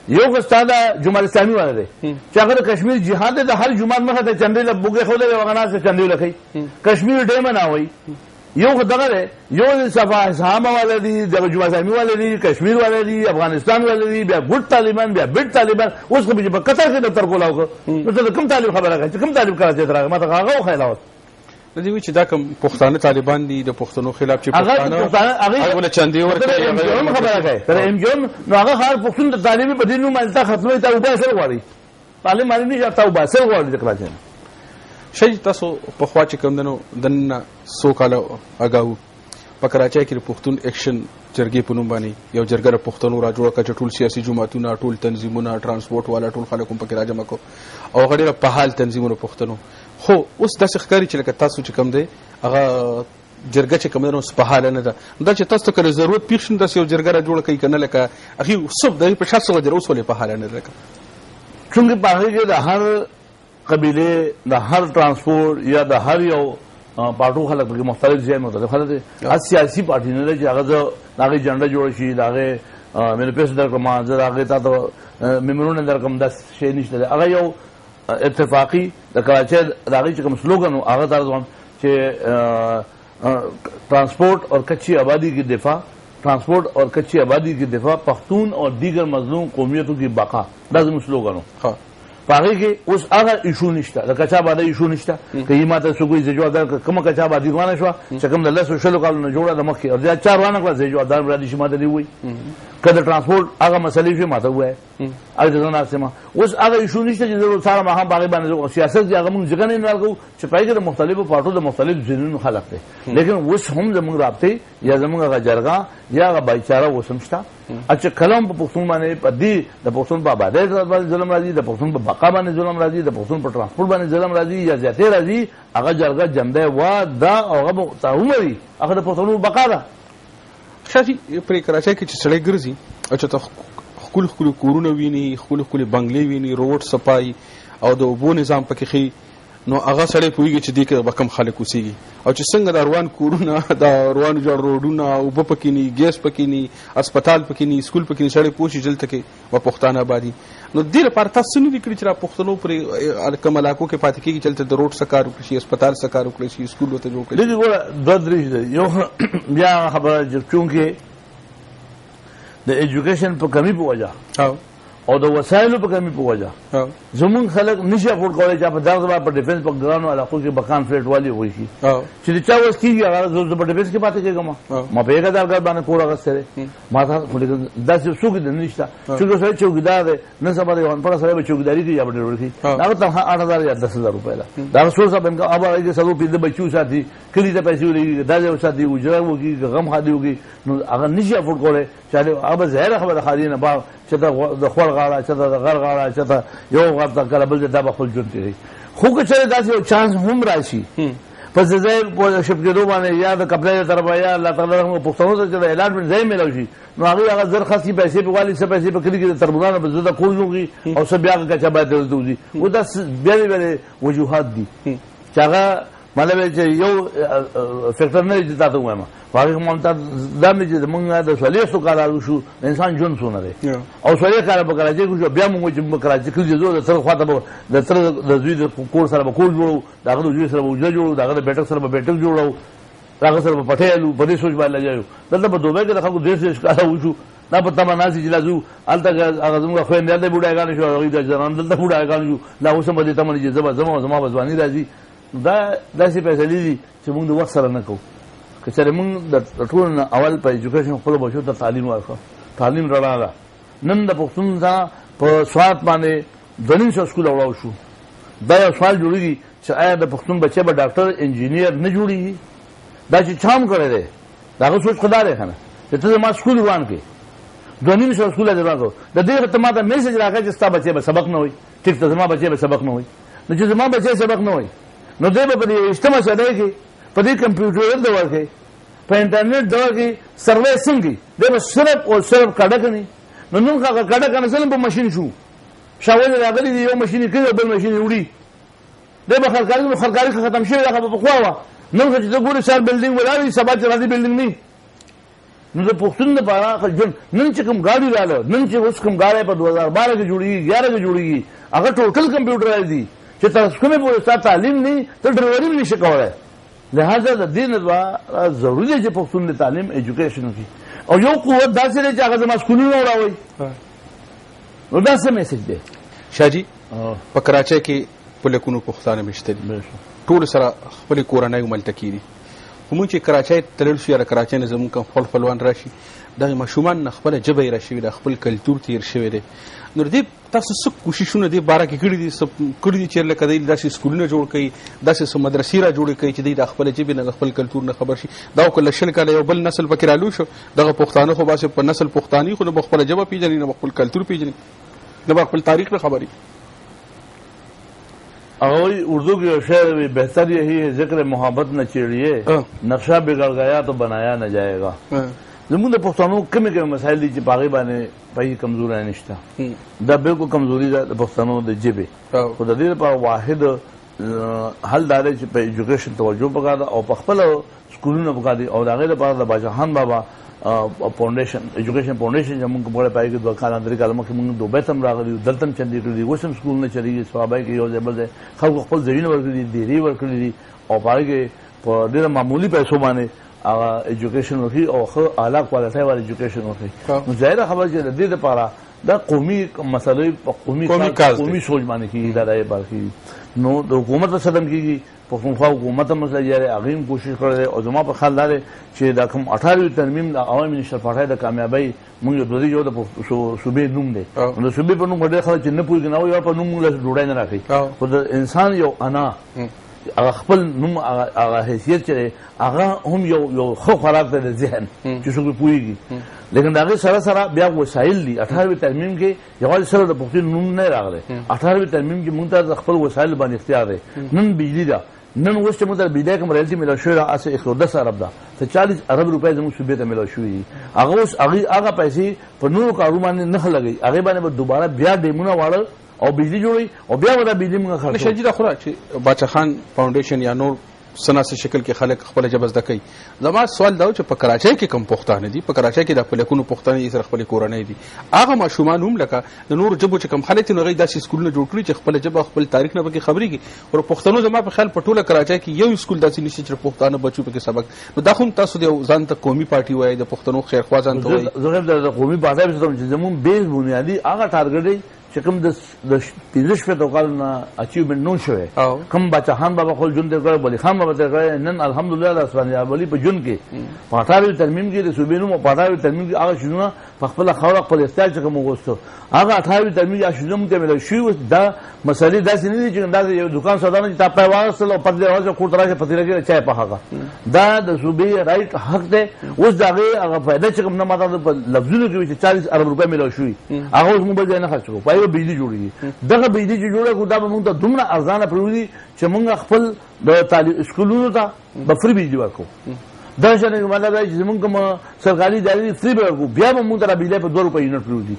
یو خو ستا د جماعت اسلامي والا دی چې هغه د کشمیر جهاد دی، د هر جومات مخې ته چندې له بوګې ښودلی وي، هغه ناست چندې ولکوي، کشمیر ډیمه نه وایي. یو خو دغه دی، یو صفا اسهامه والا دي، دغه جماعت اسلامي والا دي، کشمیر والا دي، افغانستان والا دي، بیا ګوټ طالبان، بیا بیډ طالبان. اوس خو به په قطر کې دفتر کولاو کړو نو ته د کوم طالب خبره کوې چې کوم طالب کراچۍ ته راغی؟ ما ته هغه وښیله اوس د دې وی چې دا کوم پښتانه طالبان دي د پښتنو خلاف چې پښتانه هغه چندې ورته خبره کوي تر ام جون نو هغه خار پښتون د طالب په دینو مالته ختمه ته وبا سره غواړي طالب مالي نشه ته وبا سره غواړي د کراچۍ شي. تاسو په خوا چې کوم دنو دنه سو کاله اگاو په کراچۍ کې پښتون اکشن جرګې په نوم باندې یو جرګه د پښتنو را جوړه کړه چې ټول سیاسي جماعتونه، ټول تنظیمونه، ترانسپورت والا ټول خلک هم پکې راجمع کړو او هغه ډېره په حال تنظیمونه پښتنو. خو اوس داسې ښکاري چې لکه تاسو چې کوم دی هغه جرګه چې کوم دی نو اوس په حاله نه ده. دا چې تاسو ته کله ضرورت پېښ شي داسې یو جرګه را جوړه کوي که نه، لکه هغې صبح د هغې په شخص وجه اوس ولې په حاله نه ده؟ چونکې په هغې کې د هر قبیلې، د هر ترانسپورټ یا د هر یو پارټو خلک پکې مختلف ځای مختلف خلک دي. هر سیاسي پارټي نه ده چې هغه زه د هغې جنډه جوړه شي، د هغې مینیفیسټو درکړم، زه د هغې تا ته ممبرونه درکړم، داسې شی نشته دی. هغه یو اتفاقي د کراچۍ د هغې چې کوم سلوګن و هغه ته زغم چې ټرانسپورٹ اور کچی آبادی کی دفاع، ٹرانسپورٹ اور کچی آبادی کی دفاع، پختون اور دیگر مظلوم قومیتوں کی بقا. دا زموږ سلوګن و. په هغې کې اوس هغه ایشو نشته، د کچا آبادۍ ایشو نشته. که یې ما ته څوک وایي زه جوابدار کومه کچا آبادي روانه شوه چې کوم د 10-20 کالو نه جوړه د مخکې او زیات چا روانه کړه، زه جوابدار به رادي شي ما ته دې ووایي. که د ټرانسپورټ هغه مسلې شوې ما ته ووایه، هغې ته زه ناست یم. اوس هغه ایشو نشته چې زه سهار ماښام په هغې باندې سیاست دي هغه مونږ ځکه نه انوالو کوو چې په هغې کې د مختلفو پارټو د مختلف ذهنونو خلک دی. لیکن اوس هم زموږ رابطې یا زموږ هغه جرګه یا هغه بایچاره اوس هم شته. چې کله هم په پښتون باندې په دې د پښتون په آبادۍ باندې ظلم راځي، د پښتون په بقا باندې ظلم راځي، د پښتون په ټرانسپورټ باندې ظلم راځي یا زیاتې راځي، هغه جرګه جمدی وه دا او هغه به تعومري هغه د پښتنو بقا ده. شاجي پرې کراچۍ کې چې سړی ګرځي او چې ته ښکلي ښکلي کورونه ویني، ښکلي ښکلي بنګلې ویني، روډ صفایي او د اوبو نظام پکې ښي، نو هغه سړی پوهېږي چې دې کې به کم خلک اوسېږي او چې څنګه د روان کورونه، د روان جوړ روډونه، اوبه پکې ني، ګیس پکې ني، اسپتال پکې ني، سکول پکې ني، سړی پوه شي دلته کې به پښتانه آبادي. نو دې لپاره تاسو څه نه دي کړي چې را پښتنو پرې کوم علاقو کې پاتې کېږي چې هلته د روډ څه کار وکړي شي، اسپتال څه کار وکړی شي، سکول ورته جوړ کړي شي؟ لږ ګوره دوه درې دي. یو بیا خبره چې چونکې د ایجوکیشن په کمی په وجه او د وسایلو په کمی په وجه زمونږ خلک نشي افورډ کولی چې په دغه ځای په ډیفنس په ګرانو علاقو کې بکان فلیټ والي وشي چې د چا وس کېږي هغه زه په ډیفنس کې پاتې کېږم. ما په 1000 باندې کور اخیستی دی، ما ته داسې څوک نشته. چونکې سړی چوکیدار دی، نن سبا د یو انپړه سړی به چوکیداري کوي یا به ډریوري کوي، هغه تنخوا 8000 یا 10000 روپۍ ده. د هغه سورس اف انکم هغه هغې کې څلور پنځه بچي وساتي، کلي ته پیسې ولګي، دا ځای وساتي، اجره وکړي، غم خادي وکړي، نو هغه نشي افورډ کولی. چې هغه به ظاهره خبره خالي نه باغ چې د خور غاړه، چې د غر غاړه، چې د یو غر ته کله بل دا به خپل ژوند تېروي. خو که چېرې داسې یو چانس هم راشي په ځای په شپ کېدو باندې یا د کپلۍ له طرفه یا الله تعالی رحمه پښتنو ته چې د الاټمنټ ځای میلاو شي، نو هغې هغه زر خاصې پیسې په والي، څه پیسې په کلي کې د تربورانو په زده کول وکړي او څه بیا هغه کچه باید دلته وځي. و دا بېلې بېلې وجوهات دي چې هغه مطلب چې یو فیکټر نه دی چې تا ته ووایم. په هغې کې دا مې چې زمونږ د 40 کاله وشو د انسان ژوند څونه دی او 40 کاله په کراچۍ کې وشو، بیا مونږ چې په کراچۍ کې ځو د تره خواته به د تره د زوی د کور سره به کور جوړو، د هغه د زوی سره به اوجره جوړو، د هغه د بیټک سره به بیټک جوړو. هغه سره په پټې الو په دې سوچ باندې لګیو دلته په دوبۍ کې د خلکو ډېر څه ښکاره وشو دا په تمه ناسي چې لازو هلته هغه زموږ خویندې هلته بوډاګانې شو هغوی د ځوانان دلته بوډاګان شو لا اوس هم په دې تمه چې زما به ځواني راځي دا داسې فیصلې دي چې موږ د وخت سره نه کوو که چېرې موږ د ټولو نه اول په ایجوکیشن خپلو بچو ته تعلیم ورکړو تعلیم رڼا ده نن د پښتون ته په سوات باندې 250 سکول وړاو شو دا یو سوال جوړېږي چې آیا د پښتون بچی به ډاکټر انجینیر نه جوړېږي دا چې چا هم کړی دی د هغه سوچ خدا دی که نه چې ته زما سکول روان کړې 250 سکول دې روان کړو د دې ته ما ته میسج راکړی چې ستا بچی به سبق نه وایي ټیک ته زما بچی به سبق نه وایي نو چې زما بچی سبق نه وایي نو دی به په دې اجتماع صدۍ کې په دې کمپیوټر دور کې په انټرنیټ دور کې سروې څنګه دی به صرف او صرف کډه کني نو نن هغه کډه کنه سلم په ماشین شو شاول راغلی دی یو ماشین کې بل ماشین وړي دی به خلکاري ختم شوی دا په خوا وا نن چې ته ګورې سر بلډینګ ولاړی سبا چې راځي بلډینګ نه نو د پښتون لپاره جون نن چې کوم ګاډي رااله نن چې اوس کوم ګاډي په 2012 کې جوړیږي 11 کې جوړیږي هغه ټوټل کمپیوټرایز دي چې تاسو کومه پورې ستاسو تعلیم نه ته ډرایوري نشي کولای لہذا د دې نه ضروري دی چې پښتون د تعلیم ایجوکیشن وکړي او یو قوت داسې دی چې هغه زما سکولونه وراوي نو دا څه میسج دی شاجي په کراچۍ کې په لکونو پښتانه مشته دي ټول سره خپل کورنۍ ملته کیږي کوم چې کراچۍ تلل شي یا کراچۍ نه زموږ کوم خپلوان راشي دغه ماشومان نه خپل جبه راشي د خپل کلچر تیر شوی دی نو دې تاسو څه کوششونه دي بارا کې کړی دي چې لکه د داسې سکولونه جوړ کړي داسې مدرسې را جوړ کړي چې د خپل جبه نه خپل کلچر نه خبر شي دا کله شل کله یو بل نسل پکې رالو شو دغه پښتانه خو باسه په نسل پښتاني خو نه خپل جبه پیژني نه خپل کلچر پیژني نه خپل تاریخ نه خبري اگوی اردو کی شعر بھی بہتر یہی ہے ذکر محبت نہ چیڑیے نقشہ بگڑ گیا تو بنایا نہ جائے گا زمون د پښتنو کمی کمی مسائل دي چې باغی باندې پای کمزوري نشته دا بالکل کمزوري ده د پښتنو د جبه خو د دې لپاره واحد حل دا دی چې په ایجوکیشن توجه وکړه او په خپل سکولونو وکړي او دا غیر لپاره د باجهان بابا فاونډیشن ایجوکیشن فاونډیشن چې موږ په پای کې دوه کال اندر کال مخکې موږ دوبه تم راغلي دلته چندې کړی وسم سکول نه چریږي ثوابای کې یو ځبل ده خلک خپل ځینې ورکړي دي ډېری ورکړي او پای کې په ډېر معمولی پیسو باندې ایجوکیشن وکړي او ښه اعلی کوالټي والا ایجوکیشن وکړي نو ظاهره خبره چې د دې لپاره دا قومي مسلې قومي سوچ باندې کېږي دا د باندې نو د حکومت په صدم کېږي پښتونخوا حکومت هم مسله جاري هغه کوشش کړی او زما په خیال دا دی چې دا کوم 18 ترمیم د عوامي منشتر پټای د کامیابی موږ د دوی یو د صوبې نوم دی نو صوبې په نوم ډېر خلک چې نه پوهېږي نو یو په نوم موږ ډوډۍ نه راکړي خو د انسان یو انا هغه خپل نوم هغه حیثیت چې هغه هم یو ښه خوراک دی د ذهن چې څوک پوهېږي لیکن د هغې سره سره بیا وسایل دي 18 ترمیم کې یوازې سره د پښتون نوم نه راغلی 18 ترمیم کې موږ ته د خپل وسایل باندې اختیار دی نن بجلی ده نن اوس چې موږ ته بجلی کوم ریالټي میلاو شوې ده اسې 110 ارب ده ته 40 ارب روپۍ زموږ صوبې ته میلاو شوي دي هغه اوس هغه پیسې په نورو کارو باندې نه لګوي هغې باندې به دوباره بیا ډیمونه واړه او بجلی جوړوي او بیا به دا بجلی موږ خرڅوو شاجي دا خو چې باچا خان فاونډیشن یا نور سناسي شکل کې خلک خپل جبه زده کوي زما سوال دا چې په کراچۍ کې کم پښتانه دي په کراچۍ کې د پلکونو پښتانه سره خپل کورنۍ دي هغه ماشومان هم لکه د نور جبو چې کم خلک نو غي داسې سکولونه جوړ کړي چې خپل جبه خپل تاریخ نه پکې خبري کی او پښتنو زما په خیال په ټوله کراچۍ کې یو سکول داسې نشي چې پښتانه بچو پکې سبق نو دا هم تاسو د ځان ته قومي پارټي وایي د پښتنو خیرخوا ځان ته وایي زه د قومي پارټي چې زمون بیس بنیادی هغه ټارګټ دی چې کوم د 15 کال نه اچیومنت نو شوی کوم بچهان بابا خپل جون ته کړ بلی خان بابا ته کړ نن الحمدلله د اسمانیا بلی په جون کې پټاوی ترمیم کې د صوبې نو پټاوی ترمیم کې هغه شنو په خپل خاور خپل اختیار چې کوم غوښتو هغه 18 ترمیم یا شنو ته مل شو دا مسلې داسې نه دي چې دا یو دکان سودا نه چې تا په واسطه او پدې واسطه کوټ راځي پتی راځي چای په هغه دا د صوبې رائټ حق ده اوس دا هغه فائدہ چې کوم نه ماته په لفظونو کې چې 40 ارب روپۍ مل شوی هغه اوس موږ نه خرڅو پایو بجلی جوړیږي دغه بجلی چې جوړه کو دا به موږ ته دومره ارزانه پروي چې موږ خپل د تعلیم سکولونو ته به فری بجلی ورکو دا څنګه مطلب دی چې موږ کوم سرکاري ادارې فری ورکو بیا به موږ ته بجلی په 2 روپۍ یونټ پروي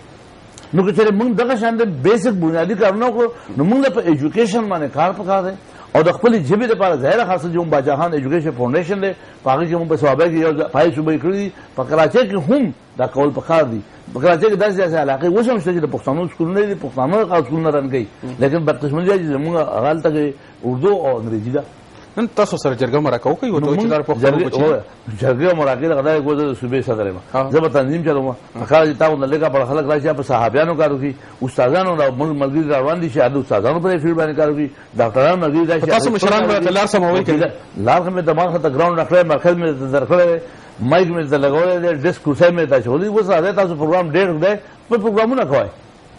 نو که چېرې موږ دغه شان د بیسک بنیادي کارونه کو نو موږ په ایجوکیشن باندې کار پکار دی او د خپل ژبې لپاره ظاهره خاصه چې باجهان ایجوکیشن فاونډیشن دی په هغې کې موږ په ثوابای کې یو پای صوبې کړي په کراچۍ کې هم دا کول پکار دي په کراچۍ کې داسې علاقې اوس هم شته چې د پښتنو سکولونه دي پښتانه سکولونه رن کوي لیکن بدقسمتي چې زموږ هغه هلته کې اردو او انګریزي ده نن تاسو سره جرګه مرکه وکړئ او چې دا پښتنو بچي جرګه مرکه غدا کو د صوبې صدر ما زه به تنظیم چلوم خاله تا نه لګا پر خلک راشي په صحابيانو کارو کی استادانو را ملګری روان دي شه د استادانو په فیلډ باندې کارو کی ډاکټرانو ملګری راشي تاسو مشران به لار سموي کړي لار مې دماغ ته ګراوند راکړې مرکز مې درکړې مایک مې لګولې ډیسک کرسي مې تا چولې وس راځي تاسو پروګرام ډېر دی په پروګرامونه کوي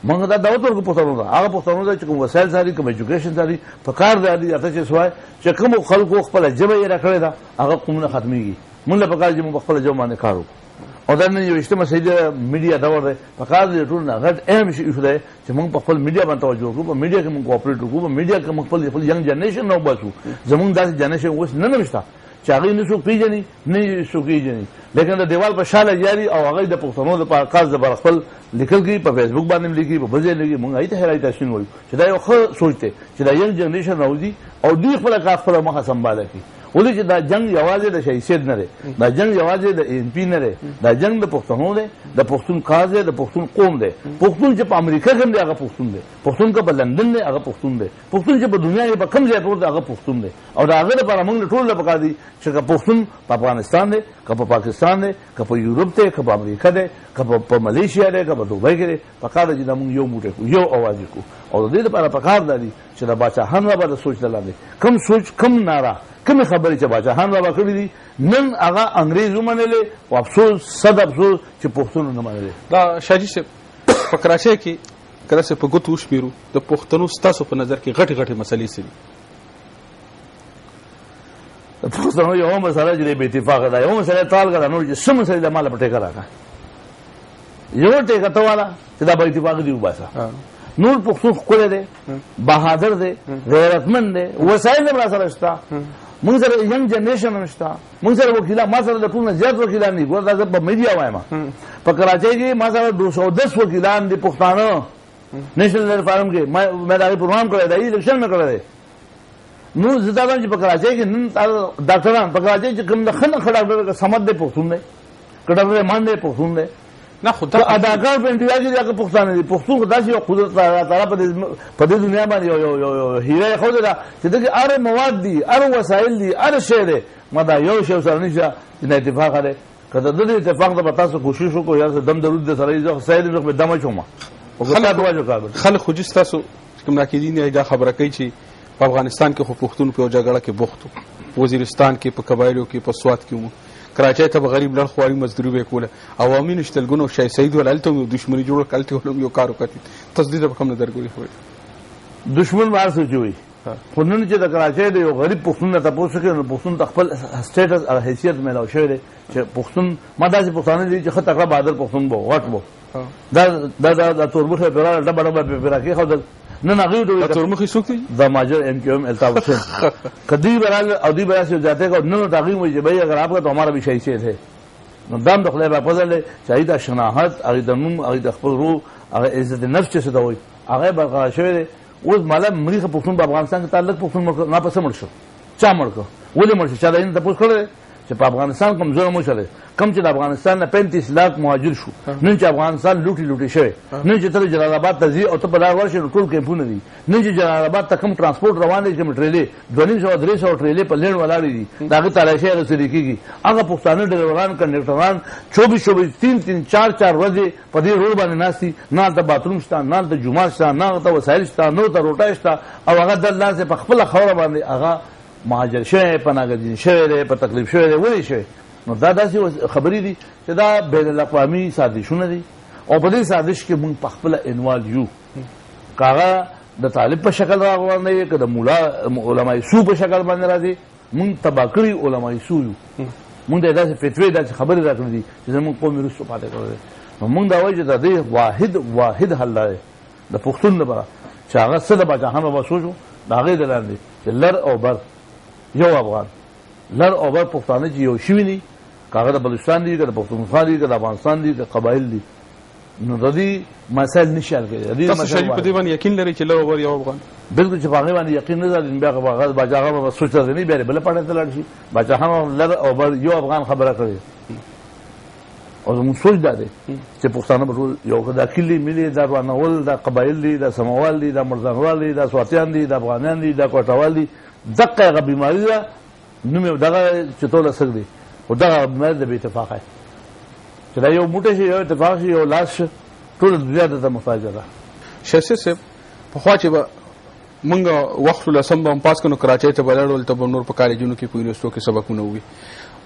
موږ دا دعوت ورکو پښتنو ته هغه پښتنو ته کوم وسایل ساري کوم ایجوکیشن ساري په کار دی اته چې سوای چې کوم خلکو خپل جبه یې راکړې دا هغه قومونه ختميږي موږ په کار چې موږ خپل جبه باندې کارو او دا نه یو اجتماع سید میډیا دور دی په کار دی ټول نه غټ اهم شي دی چې موږ په خپل میډیا باندې توجه وکړو په میډیا کې موږ کوپریټ وکړو په میډیا کې موږ خپل ینګ جنریشن نو باسو زموږ داسې جنریشن اوس نه نشته چې هغه نه څوک پیژني نه څوک پیژني لیکن د دیوال په شاله جاری او هغه د پښتنو د پاکاز د خپل لیکل کی په فیسبوک باندې لیکي په بځای لیکي موږ ایته هرای تاسو وایو چې دا یو ښه سوچ دی چې دا ینګ جنریشن راوځي او دوی خپل کار خپل مخه سمباله کی ولې چې دا جنگ یوازې د شهید نه دی دا جنگ یوازې د ام پی نه دی دا جنگ د پښتنو دی د پښتون کاز دی د پښتون قوم دی پښتون چې په امریکا کې دی هغه پښتون دی پښتون که په لندن دی هغه پښتون دی پښتون چې په دنیا کې په کوم ځای پروت دی هغه پښتون دی او دا هغه لپاره موږ ټول لپاره دي چې پښتون په افغانستان دی که په پاکستان دی که په یورپ دی که په امریکا دی که په ملیشیا دی که په دوبۍ کې دی په کار دی چې موږ یو موټی کو یو اواز کو او د دې لپاره په کار دی چې د باچاهان بابا سوچ دلاندې کم سوچ کم ناره کوم خبرې چې باچاهان بابا کړی دي نن هغه انګريزو منلې او افسوس صد افسوس چې پښتون نه منلې دا شاجي سے په کراچۍ کې کله چې په ګوتو شمیرو د پښتنو ستاسو په نظر کې غټي غټي مسلې سي پښتنو یو مسله چې به اتفاق ده یو مسله تال کړه نو چې سم مسله د مال پټه کړه یو ټیکه ته والا چې دا به اتفاق دی وباسه نور پښتون خپل دی بهادر دی غیرتمند دی وسایل هم را سره شته موږ سره ینګ جنریشن هم شته موږ سره وکیلان ما سره د ټول نه زیات وکیلان دي ګور دا په میډیا وایم په کراچۍ کې ما سره 210 وکیلان دي پښتانه نیشنل فارم کې ما دا پروګرام کړی دی الیکشن مې کړی دی نو زه دا چې په کراچۍ کې نن ډاکټران په کراچۍ کې کوم خنه خړا ډاکټر سمد دی پښتون دی کډر مان دی پښتون دی نه خدا اداکار په انډیا کې هغه پښتانه دي پښتون خدای شي قدرت تعالی په دې دنیا باندې یو هیره خو دا چې دغه اره مواد دي اره وسایل دي اره شی دي ما دا یو شی سره نشه چې اتفاق لري کله د اتفاق د تاسو کوشش وکړو یا دم درود د سره یو سایل په دمه چوما او ګټه دواجو کار خلک خو جس تاسو کوم راکېدین دا خبره کوي چې په افغانستان کې خو پښتون په جګړه کې بوختو وزیرستان کې په قبایلو کې په سوات کې کراچۍ ته غریب لړ خواري مزدوري وکوله عوامي نشتلګونو شای سید ولالته دښمنی جوړ کړته ولوم یو کار وکړي تسدید په کوم نظر ګوري خو دښمن مار سوچوي خو نن چې د کراچۍ د یو غریب پښتون ته تاسو کې نو پښتون خپل سټیټس او حیثیت ملاو شوی دی چې پښتون ما داسې پښتانه دي چې خطر کړه بادر پښتون بو غټ بو دا تورمخه پیرا ډبه ډبه پیرا کې خو نن هغه دوی تورمخي سوکتي د ماجر ام کیو ام الطاف حسین کدی برال او دی برا سے جاتے کو نن تاغي مجھے بھائی اگر آپ کا تو ہمارا بھی شہید سے تھے نو دام د خدای په فضل شهید شناحت هغه د نوم هغه د خپل روح هغه عزت نفس چې دوی هغه برقرار شوی دی اوس مالا مریخ پښتون په افغانستان کې تعلق پښتون نه پسمړ شو چا مړ کو ولې مړ شو چا دا نه تاسو کړل چې په افغانستان کوم ځای مو شله کم چې د افغانستان نه 35 لک مهاجر شو نن چې افغانستان لوټي شوی نن چې تر جلال آباد ته ځي او ته په دا ورشي ټول کیمپونه دي نن چې جلال آباد ته کوم ترانسپورت روان دي کوم ټریلې 200 ټریلې په لین ولاړې دي داغه تلاشي رسېږي کیږي هغه پښتانه ډرایوران کنډکټران 24 3 4 ورځې په دې روډ باندې ناشتي نه د باتروم شته نه د جمعه شته نه د وسایل شته نه د روټا شته او هغه د الله سے په خپل خوره باندې هغه مهاجر شوی پناهګزین شوی دی په تکلیف شوی دی ولې شوی نو دا داسې خبرې دي چې دا بین الاقوامي سازشونه دي او په دې سازش کې موږ په خپل انوال یو کاغه د طالب په شکل راغوان دی که د مولا علماء سو په شکل باندې راځي موږ تباکړي علماء سو یو موږ داسې فتوی داسې خبرې راکړې دي چې زموږ قوم رسو پاتې کړی نو موږ دا وایو چې د دې واحد حل دی د پښتون لپاره چې هغه څه د باچاهانو به سوچو د هغې د لاندې چې لر او بر یو افغان لر او بر پښتانه چې یو شوي دي کاغه د بلوچستان دي که د پښتونخوا دي که د افغانستان دي که قبایل دي نو د دې مسایل نشي حل کېدی تاسو شریف په دې باندې یقین لري چې لر او بر یو افغان بالکل چې په هغې باندې یقین نه لري بیا هغه باچاهان به سوچ نه بیا بله پړه ته لاړ شي باچاهان لر او بر یو افغان خبره کړې او زموږ سوچ دا دی چې پښتانه به ټول یو دا کلي ملي دا روانول دا قبایل دي دا سموال دي دا مرزانوال دي دا سواتیان دي دا افغانان دي دا کوټوال دي دقه هغه بیماري ده نوم یې دغه چې ټوله سګ دی او دغه بیماري د بې اتفاقه چې دا یو موټی شي یو اتفاق شي یو لاس شي ټوله دنیا ته محتاجه ده. شیخ صاحب پخوا چې به مونږ وخت لسم به هم پاس کړو کراچۍ ته به لاړو هلته به نور په کالجونو کې په یونیورسټو کې سبقونه وي.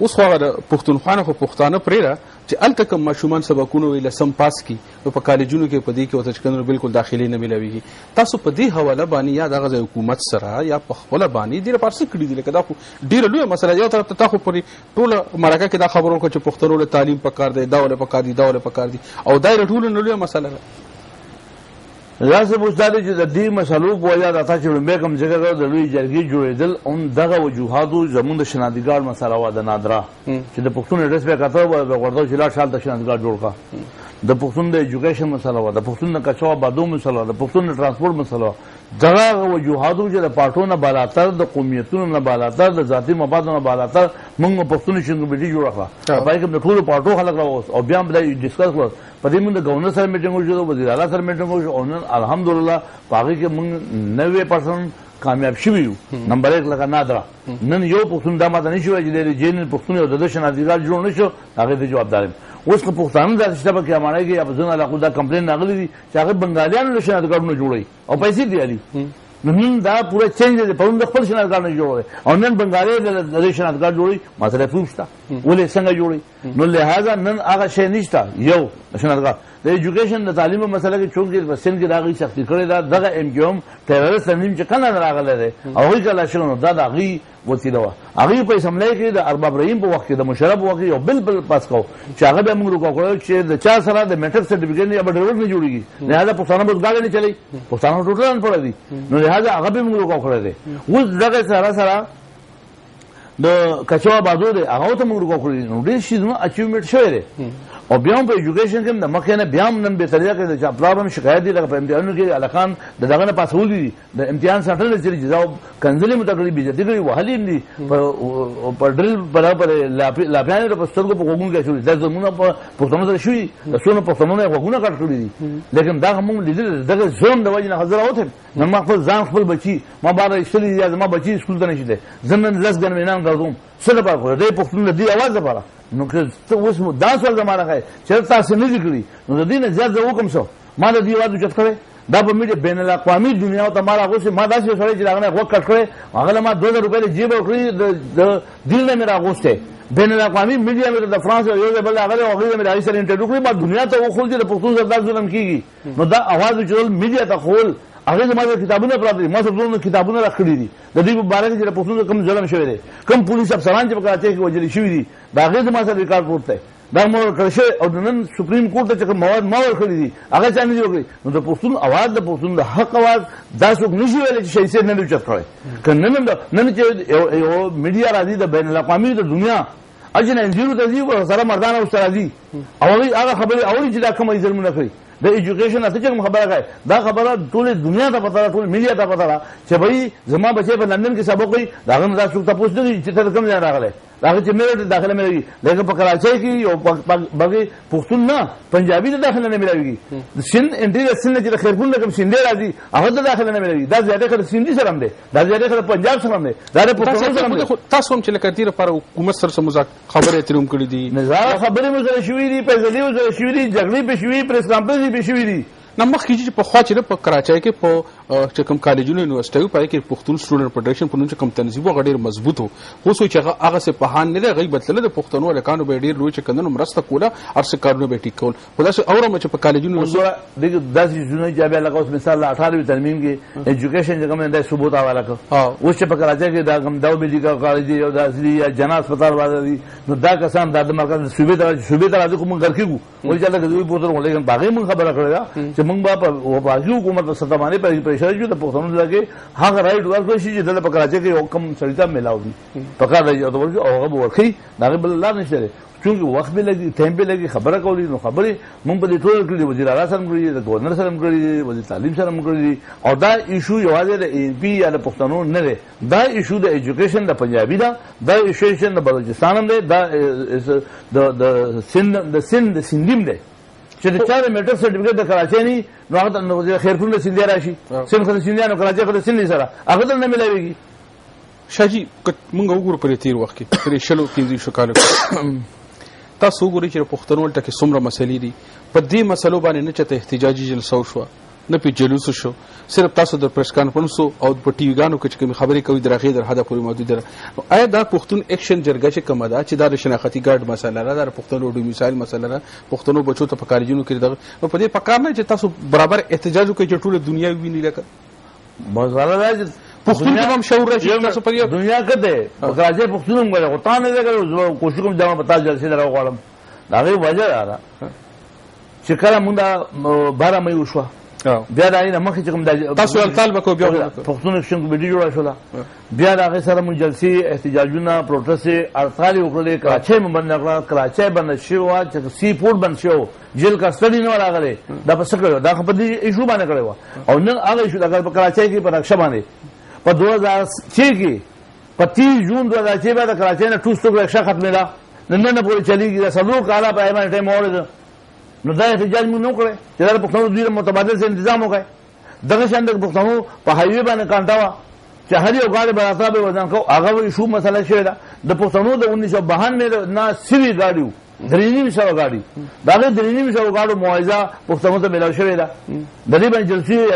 اوس خو هغه د پښتونخوا نه خو پښتانه پرېږده چې هلته کوم ماشومان سبقونه وي لسم پاس کړي نو په کالجونو کې په دې کې ورته چې کوم بالکل داخلي نه میلاویږي. تاسو په دې حواله باندې یا دغه ځای حکومت سره یا په خپله باندې دې لپاره څه کړي دي؟ لکه دا خو ډېره لویه مسله یو طرف ته تا خو پرې ټوله مرکه کې دا خبره وکړه چې پښتنو له تعلیم پکار دی دا ولې پکار دي دا ولې پکار دي او دا یې ټوله نه لویه مسله ده. داسې پوښتنه ده چې د دې مسلو په وجه د تا چې لومبی کوم ځای کې د لویې جرګې جوړېدل هم دغه وجوهاتو زمونږ د شناخت مسله وه د نادره چې د پښتون اډرس به یې کاته غورځو چې لاړ شال ته شناخت جوړ کړه. د پښتون د ایجوکیشن مسله وه، د پښتون د کچو آبادو مسله وه، د پښتون د ټرانسپورټ مسله وه. دغه وجوهاتو چې د پارټو نه بالاتر د قومیتونو نه بالاتر د ذاتي مفادو نه بالاتر موږ پښتون شنګ کمیټي جوړه کړه. پای کې د ټولو پارټو خلک راوست او بیا هم دا ډسکس کړو. په دې موږ د گورنر سره میټینګ وشو، وزیر اعلی سره میټینګ وشو او نن الحمدلله په هغې کې موږ 90% کامیاب شوي یو. نمبر 1 لکه نادره نن یو پښتون دا ماته نشي وایي چې د جین پښتون یو د شناخت جوړ نه شو هغې ته جوابدار یم. اوس که پښتانه داسې شته پکې امانه کې یا په ځینو علاقو دا کمپلین راغلی دي چې هغه بنګالیانو له شناخت کارډونه جوړوي او پیسې دي علي. نن دا پوره چینج دی، پرون د خپل شناخت کارډ نه جوړوي او نن بنګالي د شناخت کارډ جوړوي. مسله پروف شته ولې څنګه جوړوي. نو لہذا نن هغه شی نشته. یو شناخت کارډ د ایجوکیشن د تعلیم په مسله کې چونکې په سند کې راغی سختي کړې ده دغه ایم کیو ایم ټیرریست تنظیم چې کله راغلی دی او هغوی کله شنو دا د هغوی وسیله وه. هغوی په اسمبلی کې د ارباب رحیم په وخت کې د مشرف په وخت کې یو بل پاس کوو چې هغه بیا موږ روکا کړو چې د چا سره د میټرک سرټیفیکیټ یا به ډرایور نه جوړېږي. لهذا پښتانه به ګاډي نه چلوي، پښتانه ټوټل انپړه دي. نو لهذا هغه به موږ روکا کړی دی. اوس دغه سره د کچو آبادو دی هغه ته موږ روکا کړی دي. نو ډېر شیزونه اچیومنټ شوی دی او بیا هم په ایجوکیشن کې د مخکې نه بیا هم نن بې طریقه کې د چا پلار هم شکایت دي لکه په امتحانونو کې هلکان د دغه نه پاسولي دي د امتحان سنټر چې جزا کنځلې مو ته کړي بېزتي کړي وهلي هم دي په ډرل برابر لاپیانو په سترګو په غوږونو کې اچولي. دا زمونږ په پښتنو سره شوي د څونه پښتنو نه یې غوږونه کټ کړي دي. لیکن دا موږ لیدلي دغه ظلم د وجې نه حاضر راوتم. نن ما خپل ځان خپل بچي ما بار ایستلي دي زما بچي سکول ته نه شي دی. زه نن 10 ګڼ مینان ګرځوم څه لپاره خو دی پښتون د دې اواز لپاره. نو که اوس دا سوال زمانه ښایي چې تاسو نه دي کړي نو د دې نه زیات زه وکړم څه ما د دې اواز اوچت کړی دا په میډیا بین الاقوامي دنیا ته ما راغوښتې ما داسې یو سړی چې د هغه نه غوږ کټ کړی هغه له ما 2000 روپۍ د جیب ورکړي د دل نه مې راغوښتی. بین الاقوامي میډیا مې د فرانس یو ځای بل راغلی هغوی مې د هغې سره انټرویو کړی ما دنیا ته وښول چې د پښتون سره دا ظلم کېږي. نو دا اواز اوچتول میډیا ته ښول هغې زما سره کتابونه پراته دي ما سره ټول کتابونه راکړي دي د دوی په باره کې چې د پښتون کوم ظلم شوی دی کوم پولیس افسران چې په کراچۍ کې وژلي شوي دي د هغې زما سره ریکارډ پروت دی. دا ما ورکړی شوی او د نن سپریم کورټ ته چې کوم مواد ما ورکړي دي هغه چا نه دي ورکړي. نو د پښتون اواز د پښتون د حق اواز دا څوک نشي ویلی چې شهید صاحب نه دی اوچت کړی. که نن چې یو میډیا راځي د بین الاقوامي د دنیا اجنه انځورو ته ځي سره مردان او سره ځي او هغه خبرې اوري چې دا کومه ظلمونه کوي. د ایجوکیشن اته چې کوم خبره کوي دا خبره ټول دنیا ته پته ده ټول میډیا ته پته ده چې بھائی زما بچی په لندن کې سبق کوي دا هغه نه دا څوک تاسو نه چې ته کوم ځای راغلی هغه چې میرټ داخله ملوي لیکن په کراچۍ کې یو بګي پښتون نه پنجابي ته داخله نه ملوي. سند انټیریئر سند چې خیرپور نه کوم سند راځي هغه ته داخله نه ملوي. دا زیاته خلک سندي سره هم دي دا زیاته خلک پنجاب سره هم دي دا پښتون سره هم دي. تاسو هم چې لکه تیر پر حکومت سره مذاکره خبرې اترې کړې دي نظر خبرې مو سره شوې دي پیسې مو سره شوې دي جګړې به شوې پریس کانفرنس به شوې دي. نه مخکې چې په خوا چې په کراچۍ کې په چې کوم کالجونو یونیورسټیو پای کې پښتون سټوډنټ فدریشن په نوم چې کوم تنظیم وغه ډېر مضبوط وو خو څو چې هغه څه په هان نه دی هغې بدلله د پښتنو هلکانو به ډېر لوی چې کندنو مرسته کوله هر څه کارونه به یې ټیک کول. خو داسې اورم چې په کالجونو داسې څیزونه چې بیا لکه اوس مثال 18 ترمیم کې ایجوکیشن چې کوم دی ثبوت حواله کړ اوس چې په کراچۍ کې دا کوم داو میډیکل کالج دی او د اصلي یا جنا هسپتال والا دي نو دا کسان د مرکز صوبې ته راځي خو موږ غر کېږو وایي چې هلته دوی پوتر لیکن باغې موږ خبره کړې ده چې موږ به باقي حکومت په سطح باندې پریشر جو د پښتنو لګي هغه رائټ ورکړي چې د په کراچۍ کې یو کم سړی ته ملاو دي پکار دی او هغه به ورکړي دا بل لار نشته چونکه وخت به لګي ټایم به لګي خبره کولی نو خبرې موږ په دې ټول کړي وزیر اعلی سره کړي د گورنر سره کړي وزیر تعلیم سره کړي او دا ایشو یوازې د ای پی یا د پښتنو نه دی دا ایشو د ایجوکیشن د پنجابي دا ایشو د بلوچستان هم دی دا د سندیم دی چې د چا د میټر سرټیفیکیټ د کراچۍ نه نو هغه خیرپور د سندیا راشي سند خو د سندیا نو کراچۍ خو د سندي سره هغه ته نه ملاویږي شاجي موږ وګورو په تیر وخت کې په شلو 15 کالو تاسو وګورئ چې پښتنو ټکي څومره مسلې دي په دې مسلو باندې نه چته احتجاجي جلسه وشو نه په جلوس شو صرف تاسو د پریس کانفرنس او په ټي وی غانو کې کوم خبرې کوي درغه در حدا پورې موجود ده آیا دا پښتون اکشن جرګه چې کومه ده چې دا شناختی ګارد مسله را ده پښتنو ډو مثال مسله ده پښتنو بچو ته په کارجونو کې دغه په دې پکار نه چې تاسو برابر احتجاج کوي چې ټول دنیا ویني لکه مزاله ده پښتون هم شعور راشي تاسو په دنیا کې ده راځي پښتون هم غواړي غوښتنه نه کوي کوشش کوم دا پتا جلسه درو غواړم دا غي وجه را چې کله مونږ 12 مې وشو بیا دا نه مخکې کوم تاسو طالب کو بیا پښتون اکشن کمیټه جوړه شو بیا دا غي سره مونږ جلسې احتجاجونه پروټست ارتالي وکړل کراچۍ باندې کړه کراچۍ باندې شو چې سی پورټ باندې شو جیل کا سټډي نه راغله دا پس کړو دا په دې ایشو باندې کړو او نن هغه ایشو دا په کراچۍ کې په رښا باندې په 2006 کې 25 جون 2006 باندې کراچۍ نه ټوسټو رښا ختمه ده نن نه پورې چلیږي دا سلو کاله په ایمان ټیم اورید نو دا احتجاج مو نه کړی چې دا پښتنو دوی متبادل سره تنظیم وکړي دغه شان د پښتنو په هایوي باندې کانټاوا چې هر یو غاړي براتره به وزن کو هغه ایشو مسله شوی دا د پښتنو د 1992 نه سوي غاډیو درېنیم سو غاډي دا درېنیم سو غاډو معاوضه پښتنو ته ملاو شوی دا د دې باندې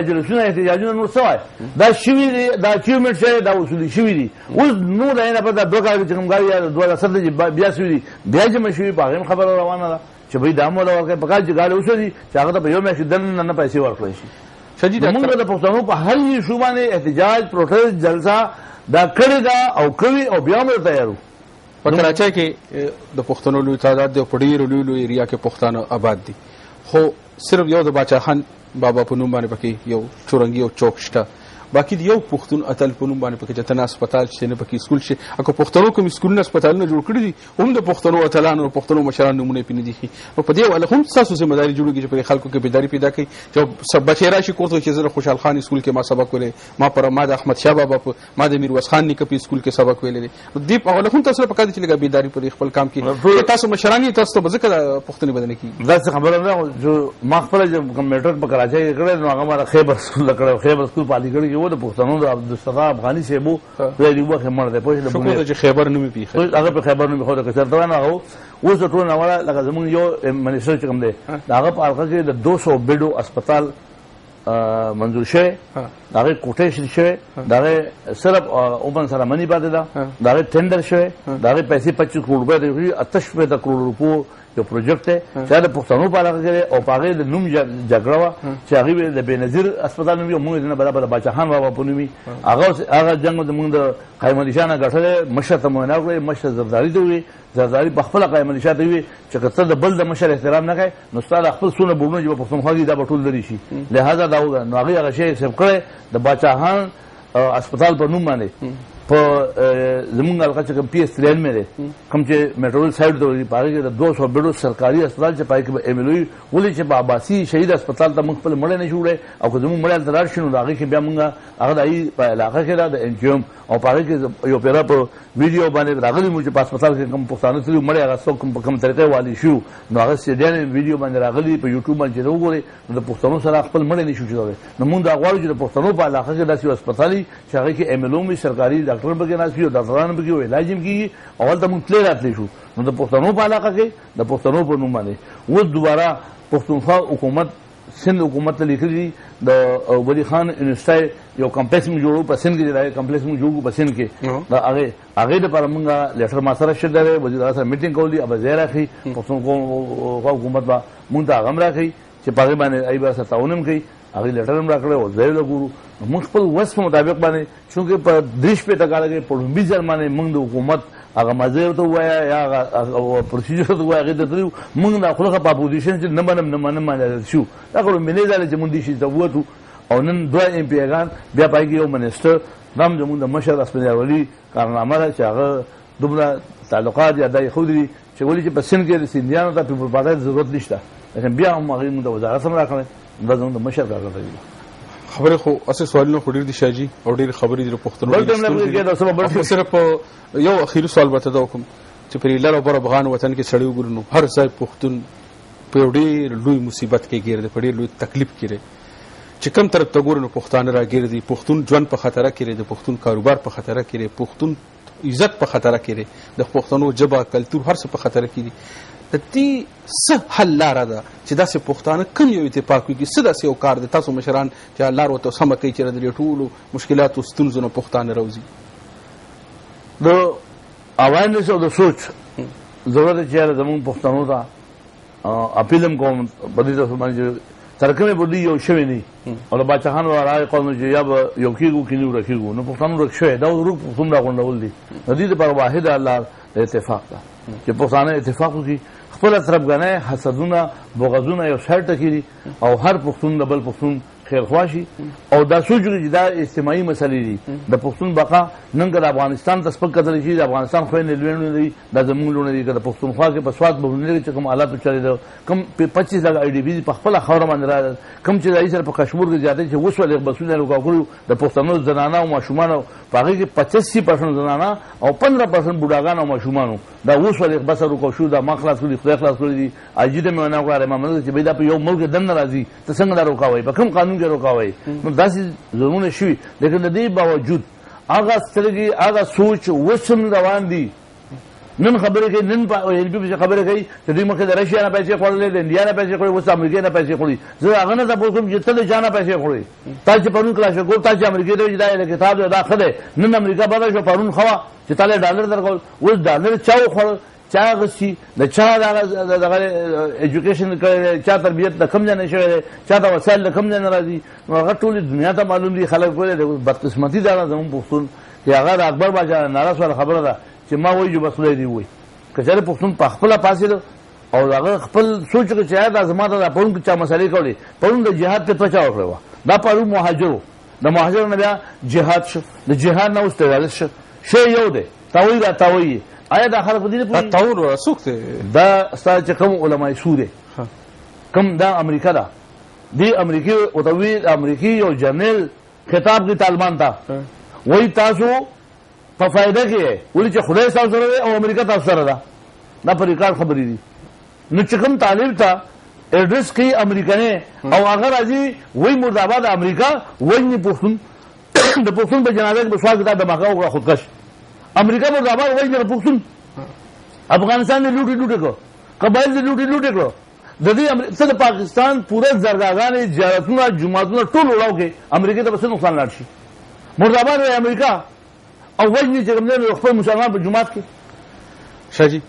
جلسونه احتجاجونه نور سوای دا شوی دا اچیومنت شوی دا اصولي شوی دي اوس نو دا نه پته دوه کال چې کوم غاډي 2007 بیا شوی بیا چې مشوي په خبر روانه ده چې به دا مولا ورکه په کال چې غاډي وشو چې هغه ته په یو میاشت دنه نه پیسې ورکړي شي شدید موږ د پښتنو په هر یو شو باندې احتجاج پروټست جلسه دا کړی دا او کوي او بیا موږ تیارو په کراچۍ کې د پښتنو لوی تعداد د پډیر لوی ایریا کې پښتانه آباد دي خو صرف یو د باچا خان بابا په نوم باندې پکې یو چورنګي او چوک شته باقي یو پښتون اتل په نوم باندې پکې جتنا هسپتال چې نه پکې سکول شي اګه پښتنو کوم سکولونه هسپتالونه جوړ کړی دي هم د پښتنو اتلانو او پښتنو مشرانو نمونه پینې دي او په دې ول هم تاسو ذمہ داری جوړیږي چې په خلکو کې بیداری پیدا کړي چې سب بچی راشي کوته چې زه خوشحال خان سکول کې ما سبق ویلې ما پر ما د احمد شاه بابا ما د میرویس خان نیکه په سکول کې سبق ویلې نو دې په ول هم تاسو په کار چې لګا بیداری پر خپل کام کې تاسو مشرانی تاسو ته ځکه پښتني بدن کې دا څه خبره ده جو ما خپل کمپیوټر په کراچۍ کې کړل نو هغه ما خیبر سکول کړو خیبر سکول پالي کړی و د پښتنو عبدالستار افغاني سیبو ویلی وخت مړ دی پوه شو چې خیبر نومي پیخه هغه په خیبر نومي خو د کثرت نه هغه اوس ټول نه ولا لکه زمون یو منیسټر چې کوم دی هغه په هغه کې د 200 بیډو هسپتال منظور شوی هغه کوټیشن شوی هغه صرف اوپن سره منی پاتې ده هغه ټینډر شوی هغه پیسې 25 کروڑ روپے دی 28 کروڑ روپے یو پروجیکټ دی چې د پښتنو په اړه کې او پاغه د نوم جګړه وا چې هغه د بنظیر هسپتال نوم یو موږ نه برابر باچا خان بابا په نومي هغه جنگ د موږ د قائم علي شاه نه غټل مشر ته مونږ نه مشر زرداری دی وي زرداری په خپل قائم علي شاه دی وي چې کته د بل د مشر احترام نه کوي نو ستاسو خپل سونه بوونه چې په پښتونخوا کې دا ټول لري شي لہذا دا نو هغه شی سم کړي د باچا خان هسپتال په نوم باندې په زمونږ علاقه چې کوم پی اس 3 مې ده کوم چې میټرول سایډ دی پاره کې د 200 بیډو سرکاري هسپتال چې پای کې به ایم ایل وی ولې چې عباسي شهید هسپتال ته موږ خپل مړ نه جوړه او که زمونږ مړ تر شنو راغی کې بیا موږ هغه دای په علاقه کې د انجام او پاره کې یو پیرا په ویډیو باندې راغلی مو چې په هسپتال کې کوم پښتانه تلو مړ هغه څوک کوم طریقې والی شو نو هغه سیډین ویډیو باندې راغلی په یوټیوب باندې وګورئ نو د پښتنو سره خپل مړ نه شو جوړه نو موږ دا غواړو چې د پښتنو په علاقه کې داسې هسپتالي چې هغه کې ایم ایل او سرکاري ډاکټر بګی ناسي او ډاکټرانو بګی علاج کیږي اول ته موږ تل راتلی شو نو د پښتنو په علاقه کې د پښتنو په نوم باندې و دوباره پښتونخوا حکومت سند حکومت لیکلي د ولی خان انسټای یو کمپلیکس موږ جوړو په سند کې راځي کمپلیکس موږ جوړو په سند کې دا هغه د پر موږ لیټر ما سره شته وزیر اعظم میټینګ کولی اب زیرا خي پښتونخوا حکومت با مونږ ته غم راخي چې په باندې ای با ستاونم کوي هغه لیټر هم راکړو او ځای لګورو موږ خپل وسف مطابق باندې چې په دریش په تګاله کې په لومبي ځرمانه موږ د حکومت هغه مزه ته وایا یا پروسیجر ته وایا هغه ته موږ د خپل په پوزیشن چې نه منم شو دا کوم ملي ځاله چې موږ دي شي ته وته او نن دوه ام پی اګان بیا پای کې یو منیسټر نام زموږ د مشر اسماعیل ولی کارنامه چې هغه دومره تعلقات یا دای خودري چې ولې چې په سن کې د سیندیانو ته په پاتې ضرورت نشته لیکن بیا هم هغه موږ د وزارت سره راغله دا زموږ د مشر کارګر خبره خو اسه سوالونه خو ډیر دي شاجي او ډیر خبرې دي پښتنو صرف یو اخیری سوال به تاسو کوم چې پر لاره بر افغان وطن کې سړیو ګورنو هر ځای پښتون په ډیر لوی مصیبت کې ګرځي په ډیر لوی تکلیف کې چې کوم طرف ته ګورو نو پښتانه راګرځي، پښتون ژوند په خطره کې دی، د پښتون کاروبار په خطره کې دی، پښتون عزت په خطره کې دی، د پښتنو ژبه کلتور هر څه په خطره کې دي. د دې څه حل لاره ده چې داسې پښتانه کوم یو اتفاق وکړي؟ څه داسې یو کار دی تاسو مشران چې لار ورته سمه کوي چې د ټولو مشکلاتو ستونزو نه پښتانه راوځي؟ د اوایرنس او د سوچ ضرورت چې زموږ پښتنو ته اپیلم کوم په دې ډول باندې ترکمه بودی یو شوی نه او د باچاخانو راي قانون چې یا یو کېږو کې نو راکېږو نو پښتنو رښوي دا ورو پښتون را غونډول دي. د دې لپاره واحد الله اتفاق ده چې پښتانه اتفاق وکړي، خپل طرفګانۍ حسدونه بغضونه یو سایډ ته کړي او هر پښتون د بل پښتون خیرخوا شي او دا سوچ وکړي چې دا اجتماعي مسلې دي. د پښتون بقا نن که د افغانستان ته سپک کتلی شي، د افغانستان خویندې لوڼې دي، دا زموږ لوڼې دي. که د پښتونخوا کې په سوات بهرني چې کوم حالات چلېده، کوم 25 لکه آی ډي بي په خپله خاوره باندې راغلل، کوم چې دایي سره په کشمیر کې زیاتې چې اوس ولې بسونه لوګا کړو د پښتنو زنانه او ماشومانو په هغې کې 85% زنانه او 15% بوډاګان او ماشومانو دا اوس ولې بس وکړو شو دا ما خلاص کړي، خدای خلاص کړي دي. اجي ته مې ونه وکړه امام چې بیا په یو ملک دننه راځي ته څنګه دا روکاوئ، په کوم قانون کې روکاوئ؟ نو داسې ظلمونه شوي. لیکن د دې باوجود هغه سترګې هغه سوچ اوس هم روان دي. نن خبرې کوي، نن ایل پی پسې خبرې کوي چې دوی مخکې د رشیا نه پیسې خوړلې، د انډیا نه پیسې خوړلې، اوس امریکې نه پیسې خوري. زه هغه نه تپوس کوم چې ته د چا نه پیسې خورې؟ تا چې پرون کلاشینکوف تا چې امریکې ته وایي دا د کتاب دی دا ښه دی، نن امریکا بدله شوه، پرون ښه وه چې تا له ډالر درکول، اوس ډالر چا وخوړل، چا اخیستي، د چا دغه ایجوکیشن کړی دی، چا تربیت د کوم ځای نه شوی دی، چا ته وسایل د کوم ځای نه راځي. نو هغه ټولې دنیا ته معلوم دي. خلک ویلی دی بدقسمتي دا ده زموږ پښتون چې هغه د اکبر باچا ناره سوله خبره ده چې ما وایي جو بس خدای دې ووایي. که چېرې پښتون په خپله پاڅېده او هغه خپل سوچ وکړي چې دا زما ته دا پرون کې چا مسلې کولې، پرون د جهاد فتوا چا ورکړې وه، دا پرون مهاجرو، د مهاجرو نه بیا جهاد شو، د جهاد نه اوس تجارت شو. شی یو دی، تاویل دا تاویل. آیا دا خلک په دې نه پوهېږي؟ تاور څوک دی؟ دا ستا چې کوم علماء سو دی، کوم دا امریکا ده، دې امریکې ورته وي امریکي یو جنرل خطاب کوي طالبان ته، وایي تاسو په فایده کې یې، ولې چې خدای ستاسو سره دی او امریکا تاسو سره ده. دا په ریکارډ خبرې دي. نو چې کوم طالب ته ایډرس کوي امریکنۍ او هغه راځي وایي مرزاباد امریکا، وایي پښتون د پښتون په جنازه کې به سوال کتاب دماغه وکړه خودکش. امریکا مرزاباد وایي د پښتون، افغانستان دې لوټې لوټې کړو، قبایل دې لوټې لوټې کړو. د دې څه د پاکستان پوره زرګاګانې زیارتونه جوماتونه ټول وړاو کې امریکا ته به څه نقصان لاړ شي؟ مرزاباد وایي امریکا او وجنې چې کوم دی خپل مسلمان په جومات کې. شاه جي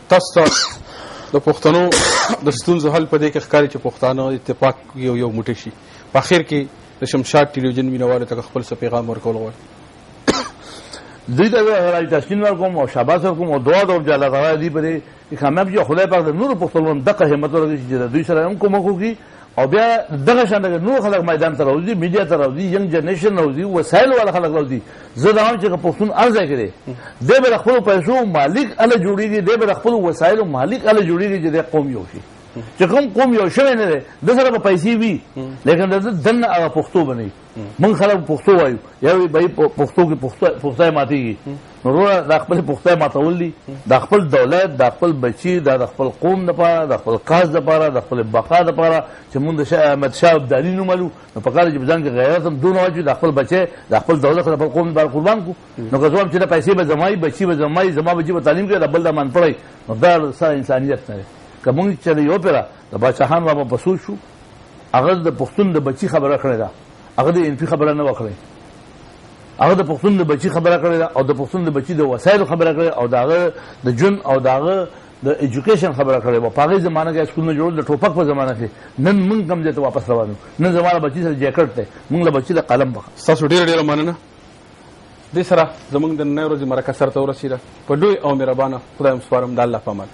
تاسو ته د پښتنو د ستونزو حل په دې کې ښکاري چې پښتانه اتفاق یو موټی شي. په اخر کې د شمشاد ټلویزیون مینوالو ته خپل څه پیغام ورکول غواړم؟ دوی ته راځي تسکین ورکوم او شاباس ورکوم او دعا د الله تعالی دې پرې کامیاب شي. خدای پاک د نور پښتنو دغه همت ورکړي چې دوی سره هم کومک وکړي او بیا دغه شان نور خلک میدان ته راوځي، میډیا ته راوځي، ینګ جنریشن راوځي، وسایل والا خلک راوځي. زه دا وایم چې پښتون ارزه کړي دی به خپل پیسو مالک اله جوړیږي، دی به خپل وسایل مالک اله جوړیږي چې د قوم یو شي. چې کوم قوم یو شوی نه دی د سره به پیسې وي، لیکن د دنه هغه پښتو بنئ. موږ خلک پښتو وایو، یا به پښتو کې پښتای ماتېږي. نو وروره دا خپل پښتای ماتول دي، د خپل دولت، د خپل بچي، د خپل قوم دپاره، د خپل کاز دپاره، د خپل بقا دپاره چې موږ د احمدشاه ابدالي نوملو. نو په کار چې په ځان کې غیرت هم دونه واچو، د خپل بچی، د خپل دولت، د خپل قوم دپاره قربان کړو. نو که زه وایم چې دا پیسې به زما وي، بچي به زما وي، زما بچي به تعلیم کوي، د بل د من پړی، نو دا څه انسانیت نه دی. که موږ چې یو پیره د باچاخان بابا په سوچ شو، هغه د پښتون د بچي خبره کړې ده، هغه د انفي خبره نه وکړې، هغه د پښتون د بچي خبره کړې ده او د پښتون د بچي د وسایلو خبره کړې او د هغه د ژوند او د هغه د ایجوکیشن خبره کړې وه. په هغې زمانه کې سکولونه جوړول د ټوپک په زمانه کې. نن موږ کوم ځای ته واپس روان یو؟ نن زما له بچي سره جیکټ دی، موږ له بچي د قلم بخه. ستاسو ډېره ډېره مننه. دې سره زموږ د نننۍ ورځې مرکه سرته ورسېده. په ډوی او مهربانه خدای مو سپارم. د الله په امان.